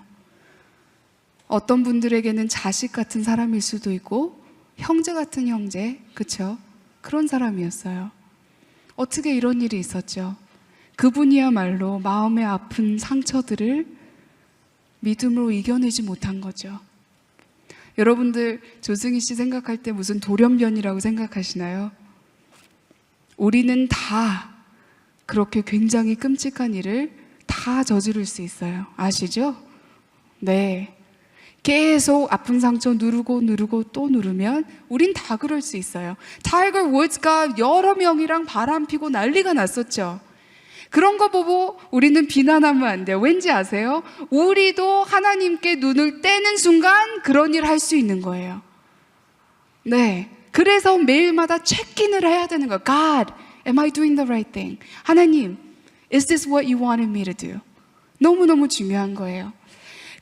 S1: 어떤 분들에게는 자식 같은 사람일 수도 있고 형제 같은 형제, 그쵸? 그런 사람이었어요. 어떻게 이런 일이 있었죠? 그분이야말로 마음의 아픈 상처들을 믿음으로 이겨내지 못한 거죠. 여러분들 조승희 씨 생각할 때 무슨 돌연변이라고 생각하시나요? 우리는 다 그렇게 굉장히 끔찍한 일을 다 저지를 수 있어요. 아시죠? 네. 계속 아픈 상처 누르고 또 누르면 우린 다 그럴 수 있어요. 타이거 우즈가 여러 명이랑 바람 피고 난리가 났었죠. 그런 거 보고 우리는 비난하면 안 돼요. 왠지 아세요? 우리도 하나님께 눈을 떼는 순간 그런 일 할 수 있는 거예요. 네. 그래서 매일마다 체크인을 해야 되는 거예요. God, am I doing the right thing? 하나님, is this what you wanted me to do? 너무너무 중요한 거예요.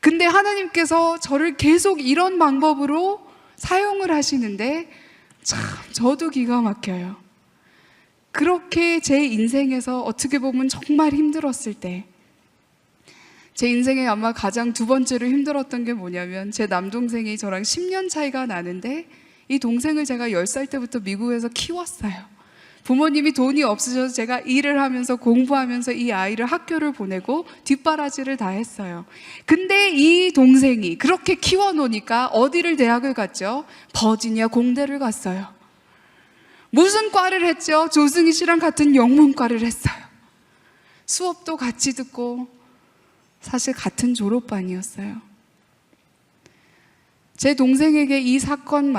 S1: 근데 하나님께서 저를 계속 이런 방법으로 사용을 하시는데 참 저도 기가 막혀요. 그렇게 제 인생에서 어떻게 보면 정말 힘들었을 때, 제 인생에 아마 가장 두 번째로 힘들었던 게 뭐냐면 제 남동생이 저랑 10년 차이가 나는데 이 동생을 제가 10살 때부터 미국에서 키웠어요. 부모님이 돈이 없으셔서 제가 일을 하면서 공부하면서 이 아이를 학교를 보내고 뒷바라지를 다 했어요. 근데 이 동생이 그렇게 키워놓으니까 어디를 대학을 갔죠? 버지니아 공대를 갔어요. 무슨 과를 했죠? 조승희 씨랑 같은 영문과를 했어요. 수업도 같이 듣고 사실 같은 졸업반이었어요. 제 동생에게 이 사건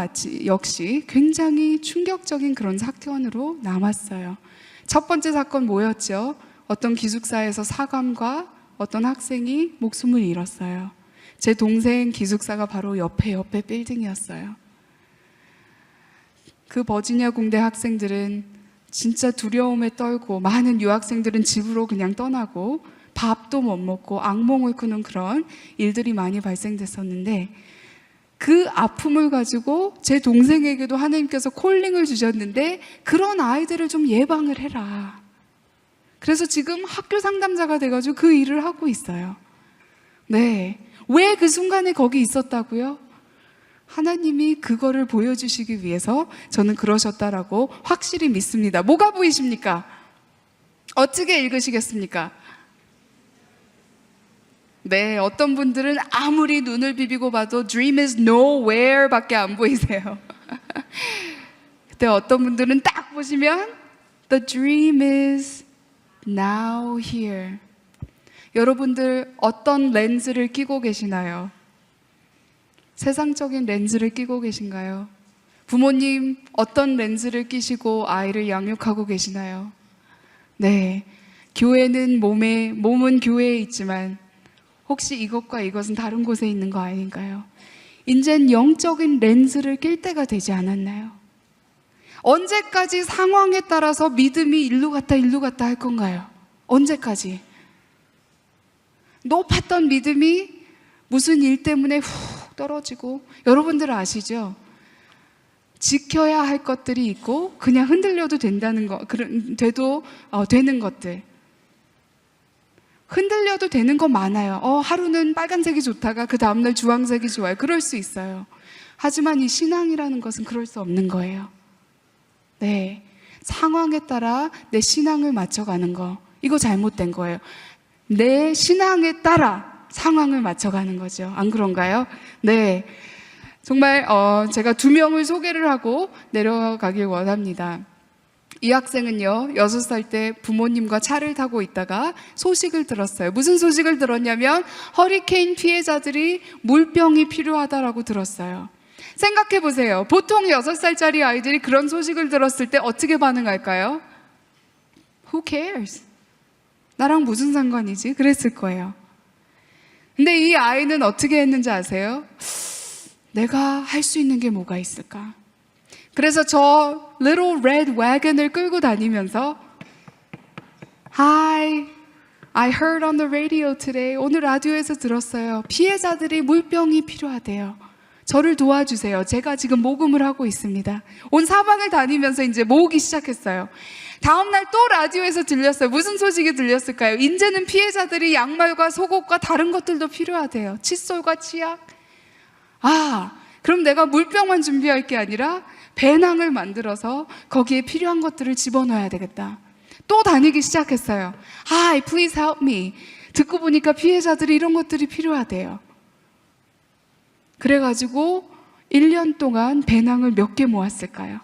S1: 역시 굉장히 충격적인 그런 사건으로 남았어요. 첫 번째 사건 뭐였죠? 어떤 기숙사에서 사감과 어떤 학생이 목숨을 잃었어요. 제 동생 기숙사가 바로 옆에 빌딩이었어요. 그 버지니아 공대 학생들은 진짜 두려움에 떨고 많은 유학생들은 집으로 그냥 떠나고 밥도 못 먹고 악몽을 꾸는 그런 일들이 많이 발생됐었는데 그 아픔을 가지고 제 동생에게도 하나님께서 콜링을 주셨는데 그런 아이들을 좀 예방을 해라. 그래서 지금 학교 상담자가 돼가지고 그 일을 하고 있어요. 네. 왜 그 순간에 거기 있었다고요? 하나님이 그거를 보여주시기 위해서 저는 그러셨다라고 확실히 믿습니다. 뭐가 보이십니까? 어떻게 읽으시겠습니까? 네, 어떤 분들은 아무리 눈을 비비고 봐도 dream is nowhere 밖에 안 보이세요. 그때 어떤 분들은 딱 보시면 the dream is now here. 여러분들 어떤 렌즈를 끼고 계시나요? 세상적인 렌즈를 끼고 계신가요? 부모님 어떤 렌즈를 끼시고 아이를 양육하고 계시나요? 네, 교회는 몸은 교회에 있지만 혹시 이것과 이것은 다른 곳에 있는 거 아닌가요? 이젠 영적인 렌즈를 낄 때가 되지 않았나요? 언제까지 상황에 따라서 믿음이 일로 갔다 할 건가요? 언제까지? 높았던 믿음이 무슨 일 때문에 훅 떨어지고, 여러분들 아시죠? 지켜야 할 것들이 있고 그냥 흔들려도 된다는 거, 되는 것들. 흔들려도 되는 거 많아요. 하루는 빨간색이 좋다가 그 다음날 주황색이 좋아요. 그럴 수 있어요. 하지만 이 신앙이라는 것은 그럴 수 없는 거예요. 네, 상황에 따라 내 신앙을 맞춰가는 거, 이거 잘못된 거예요. 내 신앙에 따라 상황을 맞춰가는 거죠. 안 그런가요? 네, 정말 제가 2명을 소개를 하고 내려가길 원합니다. 이 학생은요, 6살 때 부모님과 차를 타고 있다가 소식을 들었어요. 무슨 소식을 들었냐면 허리케인 피해자들이 물병이 필요하다라고 들었어요. 생각해 보세요. 보통 6살짜리 아이들이 그런 소식을 들었을 때 어떻게 반응할까요? Who cares? 나랑 무슨 상관이지? 그랬을 거예요. 근데 이 아이는 어떻게 했는지 아세요? 내가 할 수 있는 게 뭐가 있을까? 그래서 저 Little Red Wagon을 끌고 다니면서 Hi, I heard on the radio today. 오늘 라디오에서 들었어요. 피해자들이 물병이 필요하대요. 저를 도와주세요. 제가 지금 모금을 하고 있습니다. 온 사방을 다니면서 이제 모으기 시작했어요. 다음날 또 라디오에서 들렸어요. 무슨 소식이 들렸을까요? 이제는 피해자들이 양말과 속옷과 다른 것들도 필요하대요. 칫솔과 치약. 그럼 내가 물병만 준비할 게 아니라 배낭을 만들어서 거기에 필요한 것들을 집어넣어야 되겠다. 또 다니기 시작했어요. Hi, please help me. 듣고 보니까 피해자들이 이런 것들이 필요하대요. 그래가지고 1년 동안 배낭을 몇 개 모았을까요?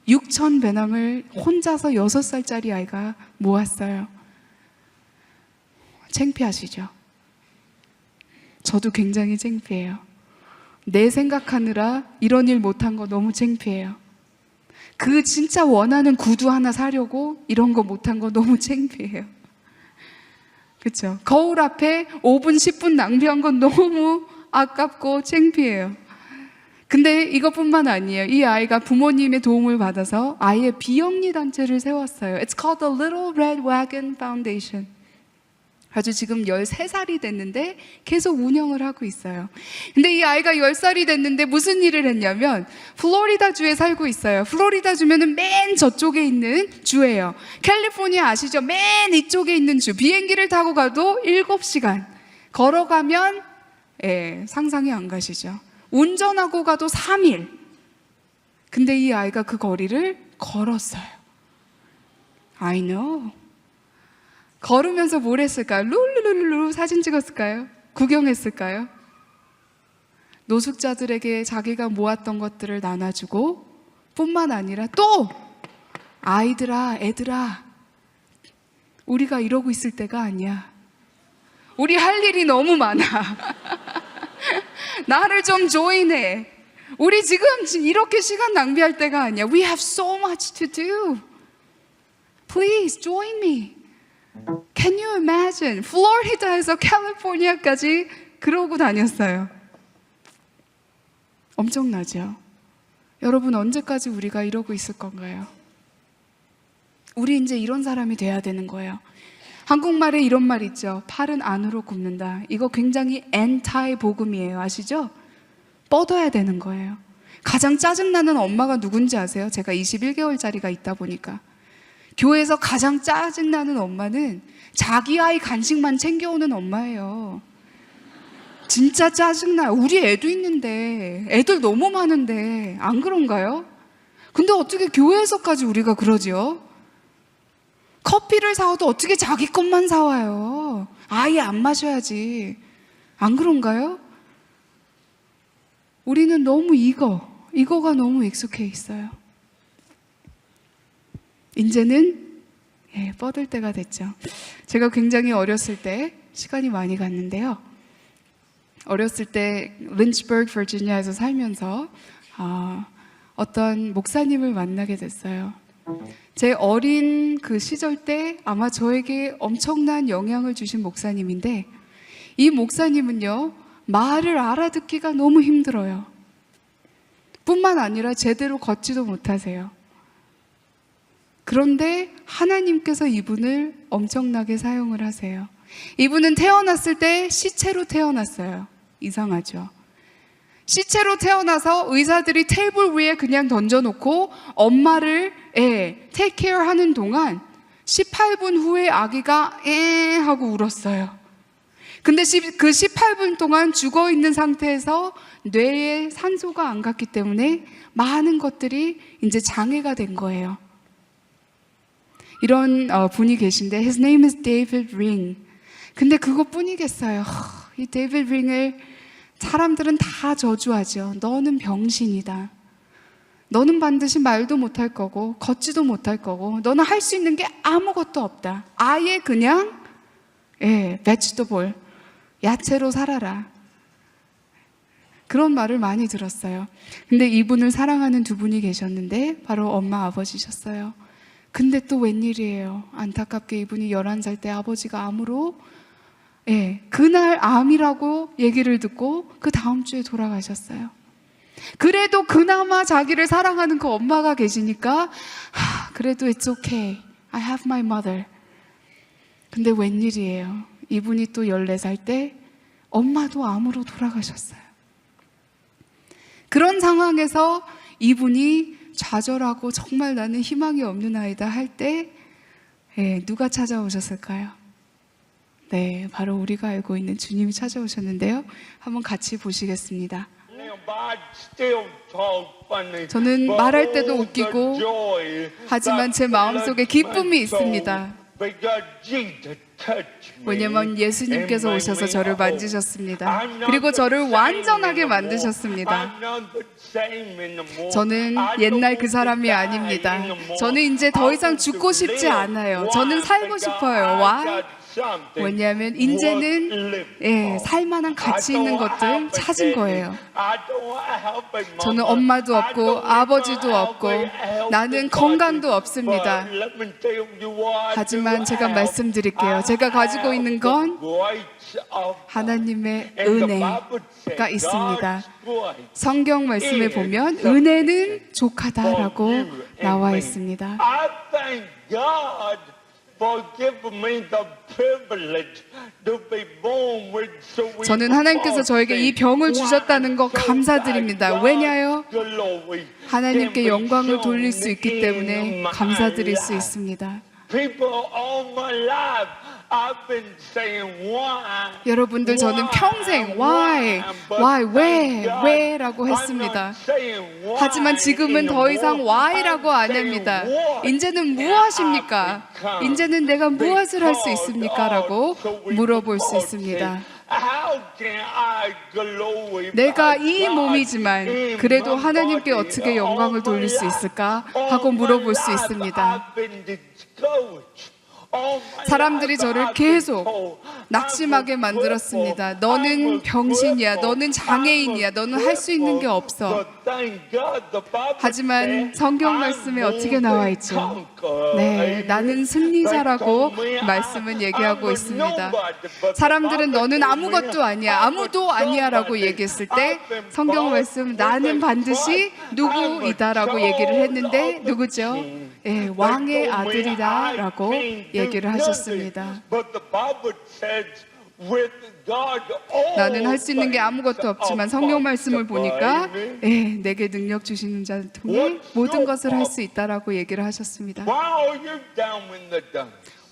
S1: 6,000 배낭을 혼자서 6살짜리 아이가 모았어요. 창피하시죠? 저도 굉장히 창피해요. 내 생각하느라 이런 일 못한 거 너무 창피해요. 그 진짜 원하는 구두 하나 사려고 이런 거 못한 거 너무 창피해요. 그렇죠? 거울 앞에 5분, 10분 낭비한 건 너무 아깝고 창피해요. 근데 이것뿐만 아니에요. 이 아이가 부모님의 도움을 받아서 아이의 비영리 단체를 세웠어요. It's called the Little Red Wagon Foundation. 아주 지금 13살이 됐는데 계속 운영을 하고 있어요. 근데 이 아이가 10살이 됐는데 무슨 일을 했냐면 플로리다 주에 살고 있어요. 플로리다 주면은 맨 저쪽에 있는 주예요. 캘리포니아 아시죠? 맨 이쪽에 있는 주. 비행기를 타고 가도 7시간. 걸어가면 상상이 안 가시죠? 운전하고 가도 3일. 근데 이 아이가 그 거리를 걸었어요. I know. 걸으면서 뭘 했을까요? 룰루루루 사진 찍었을까요? 구경했을까요? 노숙자들에게 자기가 모았던 것들을 나눠주고 뿐만 아니라 또 아이들아, 애들아, 우리가 이러고 있을 때가 아니야. 우리 할 일이 너무 많아. 나를 좀 조인해. 우리 지금 이렇게 시간 낭비할 때가 아니야. We have so much to do. Please join me. Can you imagine? 플로리다에서 캘리포니아까지 그러고 다녔어요. 엄청나죠? 여러분, 언제까지 우리가 이러고 있을 건가요? 우리 이제 이런 사람이 돼야 되는 거예요. 한국말에 이런 말 있죠. 팔은 안으로 굽는다. 이거 굉장히 엔타이 복음이에요. 아시죠? 뻗어야 되는 거예요. 가장 짜증나는 엄마가 누군지 아세요? 제가 21개월짜리가 있다 보니까. 교회에서 가장 짜증나는 엄마는 자기 아이 간식만 챙겨오는 엄마예요. 진짜 짜증나요. 우리 애도 있는데, 애들 너무 많은데 안 그런가요? 근데 어떻게 교회에서까지 우리가 그러지요? 커피를 사와도 어떻게 자기 것만 사와요? 아예 안 마셔야지. 안 그런가요? 우리는 너무 이거가 너무 익숙해 있어요. 이제는 뻗을 때가 됐죠. 제가 굉장히 어렸을 때 시간이 많이 갔는데요. 어렸을 때 린치버그 버지니아에서 살면서 어떤 목사님을 만나게 됐어요. 제 어린 그 시절 때 아마 저에게 엄청난 영향을 주신 목사님인데, 이 목사님은요, 말을 알아듣기가 너무 힘들어요. 뿐만 아니라 제대로 걷지도 못하세요. 그런데 하나님께서 이분을 엄청나게 사용을 하세요. 이분은 태어났을 때 시체로 태어났어요. 이상하죠? 시체로 태어나서 의사들이 테이블 위에 그냥 던져놓고 엄마를 take care 하는 동안 18분 후에 아기가 하고 울었어요. 근데 그 18분 동안 죽어있는 상태에서 뇌에 산소가 안 갔기 때문에 많은 것들이 이제 장애가 된 거예요. 이런 분이 계신데 His name is David Ring. 근데 그것뿐이겠어요. 이 데이비드 링을 사람들은 다 저주하죠. 너는 병신이다. 너는 반드시 말도 못할 거고 걷지도 못할 거고 너는 할 수 있는 게 아무것도 없다. 아예 그냥 vegetable, 야채로 살아라. 그런 말을 많이 들었어요. 근데 이분을 사랑하는 두 분이 계셨는데 바로 엄마 아버지셨어요. 근데 또 웬일이에요. 안타깝게 이분이 11살 때 아버지가 암으로 그날 암이라고 얘기를 듣고 그 다음 주에 돌아가셨어요. 그래도 그나마 자기를 사랑하는 그 엄마가 계시니까 그래도 it's okay. I have my mother. 근데 웬일이에요. 이분이 또 14살 때 엄마도 암으로 돌아가셨어요. 그런 상황에서 이분이 좌절하고 정말 나는 희망이 없는 아이다 할 때 누가 찾아오셨을까요? 네, 바로 우리가 알고 있는 주님이 찾아오셨는데요. 한번 같이 보시겠습니다. 저는 말할 때도 웃기고 하지만 제 마음속에 기쁨이 있습니다. 왜냐면 예수님께서 오셔서 저를 만지셨습니다. 그리고 저를 완전하게 만드셨습니다. 저는 옛날 그 사람이 아닙니다. 저는 이제 더 이상 죽고 싶지 않아요. 저는 살고 싶어요. Why? 왜냐하면 이제는 살만한 가치 있는 것들 찾은 거예요. 저는 엄마도 없고 아버지도 없고 나는 건강도 없습니다. 하지만 제가 말씀드릴게요. 제가 가지고 있는 건 하나님의 은혜가 있습니다. 성경 말씀에 보면 은혜는 족하다라고 나와 있습니다. 저는 하나님께서 저에게 이 병을 주셨다는 거 감사드립니다. 왜냐요? 하나님께 영광을 돌릴 수 있기 때문에 감사드릴 수 있습니다. 여러분들, 저는 평생 why, 왜 라고 했습니다. 하지만 지금은 더 이상 why라고 안 합니다. 이제는 무엇입니까? 이제는 내가 무엇을 할 수 있습니까? 라고 물어볼 수 있습니다. 내가 이 몸이지만 그래도 하나님께 어떻게 영광을 돌릴 수 있을까? 하고 물어볼 수 있습니다. 사람들이 저를 계속 낙심하게 만들었습니다. 너는 병신이야, 너는 장애인이야, 너는 할 수 있는 게 없어. 하지만 성경 말씀에 어떻게 나와 있죠? 네, 나는 승리자라고 말씀은 얘기하고 있습니다. 사람들은 너는 아무것도 아니야, 아무도 아니야 라고 얘기했을 때 성경 말씀 나는 반드시 누구이다라고 얘기를 했는데 누구죠? 왕의 아들이다 라고 얘기를 하셨습니다. 나는 할 수 있는 게 아무것도 없지만 성경 말씀을 보니까 내게 능력 주시는 자를 통해 모든 것을 할 수 있다라고 얘기를 하셨습니다.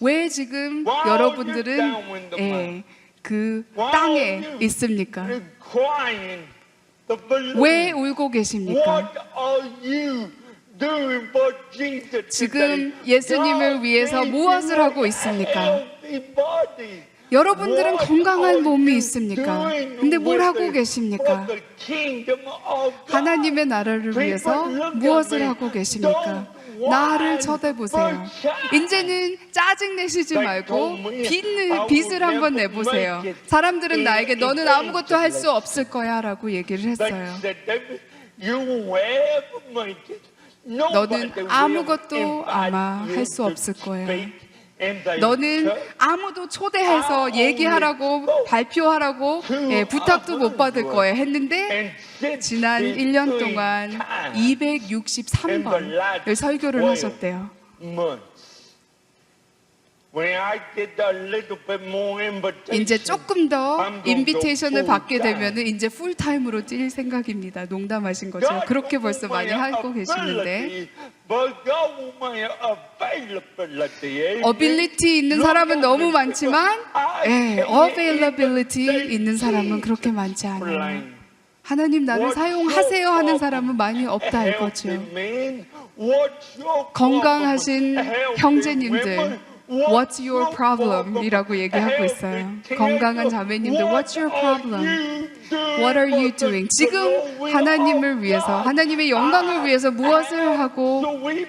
S1: 왜 지금 여러분들은 그 땅에 있습니까? 왜 울고 계십니까? 지금 예수님을 위해서 무엇을 하고 있습니까? 여러분들은 건강한 몸이 있습니까? 근데 뭘 하고 계십니까? 하나님의 나라를 위해서 무엇을 하고 계십니까? 나를 쳐다보세요. 이제는 짜증 내시지 말고 빚을 한번 내보세요. 사람들은 나에게 너는 아무것도 할 수 없을 거야 라고 얘기를 했어요. 너는 아무것도 아마 할 수 없을 거야. 너는 아무도 초대해서 얘기하라고 발표하라고 부탁도 못 받을 거야 했는데 지난 1년 동안 263번을 설교를 하셨대요. 이제 조금 더 인비테이션을 받게 되면 이제 풀타임으로 뛸 생각입니다. 농담하신 거죠. 그렇게 벌써 많이 하고 계시는데 어빌리티 있는 사람은 너무 많지만 availability 있는 사람은 그렇게 많지 않아요. 하나님 나를 사용하세요 하는 사람은 많이 없다 이거죠. 건강하신 형제님들 What's your problem? 이라고 얘기하고 있어요. 건강한 자매님들 What's your problem? What are you doing? 지금 하나님을 위해서 하나님의 영광을 위해서 무엇을 하고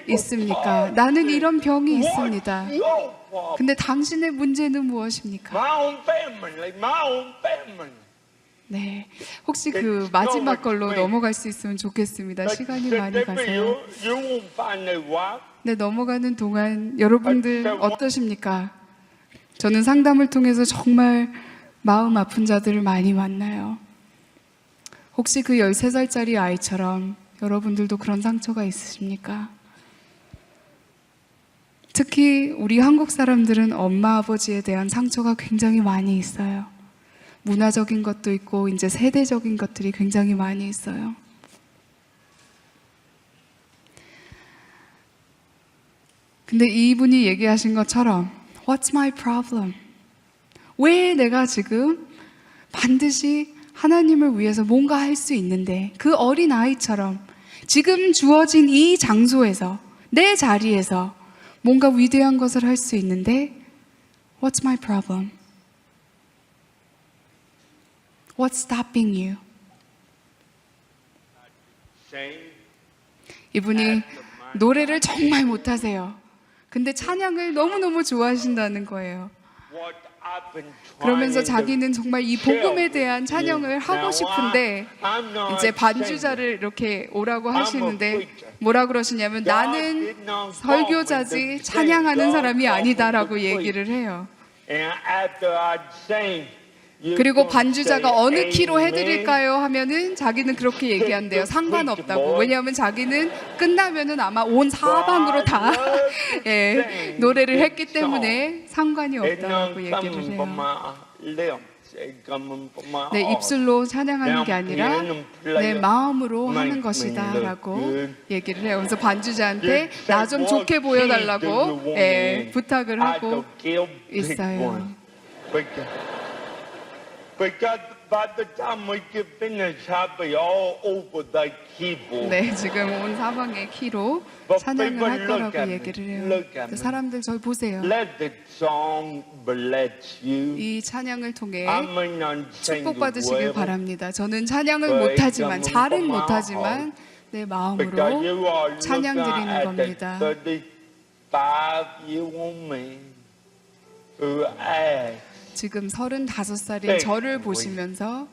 S1: 있습니까? 나는 이런 병이 있습니다. 근데 당신의 문제는 무엇입니까? 네, 혹시 그 마지막 걸로 넘어갈 수 있으면 좋겠습니다. 시간이 많이 가서요. 네, 넘어가는 동안 여러분들 어떠십니까? 저는 상담을 통해서 정말 마음 아픈 자들을 많이 만나요. 혹시 그 13살짜리 아이처럼 여러분들도 그런 상처가 있으십니까? 특히 우리 한국 사람들은 엄마 아버지에 대한 상처가 굉장히 많이 있어요. 문화적인 것도 있고 이제 세대적인 것들이 굉장히 많이 있어요. 근데 이분이 얘기하신 것처럼 What's my problem? 왜 내가 지금 반드시 하나님을 위해서 뭔가 할 수 있는데 그 어린 아이처럼 지금 주어진 이 장소에서 내 자리에서 뭔가 위대한 것을 할 수 있는데 What's my problem? What's stopping you? 이분이 노래를 정말 못하세요. 근데 찬양을 너무너무 좋아하신다는 거예요. 그러면서 자기는 정말 이 복음에 대한 찬양을 하고 싶은데 이제 반주자를 이렇게 오라고 하시는데 뭐라 그러시냐면 나는 설교자지 찬양하는 사람이 아니다라고 얘기를 해요. 그리고 반주자가 어느 키로 해드릴까요? 하면은 자기는 그렇게 얘기한대요. 상관없다고. 왜냐하면 자기는 끝나면은 아마 온 사방으로 다 예, 노래를 했기 때문에 상관이 없다고 얘기를 해요. 내 입술로 찬양하는 게 아니라 내 마음으로 하는 것이다라고 얘기를 해요. 그래서 반주자한테 나 좀 좋게 보여달라고 예, 부탁을 하고 있어요. 네, 지금 온 사방의 키로 찬양을 할 거라고 얘기를 해요. 사람들 저희 보세요. 이 찬양을 통해 축복받으시길 바랍니다. 저는 찬양을 못하지만 잘은 못하지만 내 마음으로 찬양 드리는 겁니다. 지금 35살인 저를 보시면서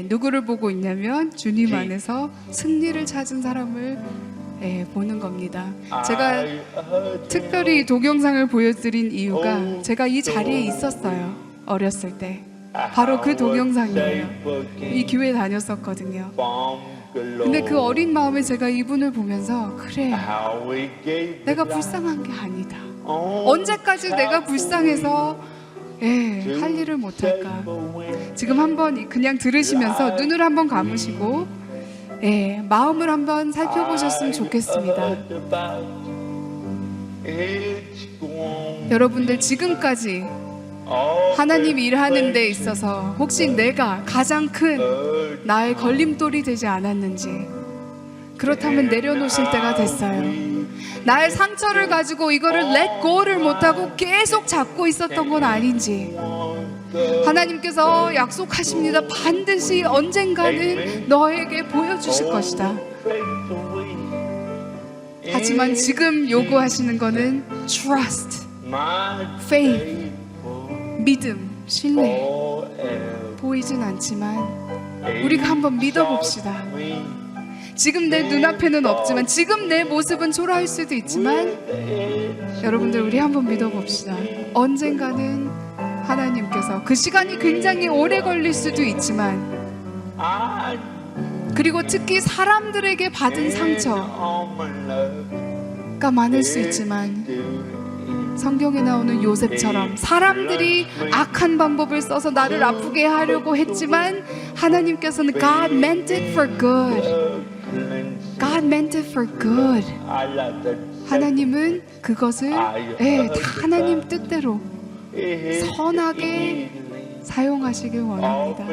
S1: 누구를 보고 있냐면 주님 안에서 승리를 찾은 사람을 보는 겁니다. 제가 특별히 동영상을 보여드린 이유가 제가 이 자리에 있었어요. 어렸을 때. 바로 그 동영상이에요. 이 교회 다녔었거든요. 근데 그 어린 마음에 제가 이분을 보면서 그래, 내가 불쌍한 게 아니다. 언제까지 내가 불쌍해서 할 일을 못할까. 지금 한번 그냥 들으시면서 눈을 한번 감으시고 마음을 한번 살펴보셨으면 좋겠습니다. 여러분들 지금까지 하나님 일하는 데 있어서 혹시 내가 가장 큰 나의 걸림돌이 되지 않았는지, 그렇다면 내려놓으실 때가 됐어요. 나의 상처를 가지고 이거를 let go를 못하고 계속 잡고 있었던 건 아닌지, 하나님께서 약속하십니다. 반드시 언젠가는 너에게 보여주실 것이다. 하지만 지금 요구하시는 거는 trust, faith, 믿음, 신뢰. 보이진 않지만 우리가 한번 믿어봅시다. 지금 내 눈앞에는 없지만, 지금 내 모습은 초라할 수도 있지만, 여러분들 우리 한번 믿어봅시다. 언젠가는 하나님께서, 그 시간이 굉장히 오래 걸릴 수도 있지만, 그리고 특히 사람들에게 받은 상처가 많을 수 있지만, 성경에 나오는 요셉처럼 사람들이 악한 방법을 써서 나를 아프게 하려고 했지만 하나님께서는 God meant it for good. God meant it for good. 하나님은 그것을 다 하나님 뜻대로 선하게 사용하시길 원합니다.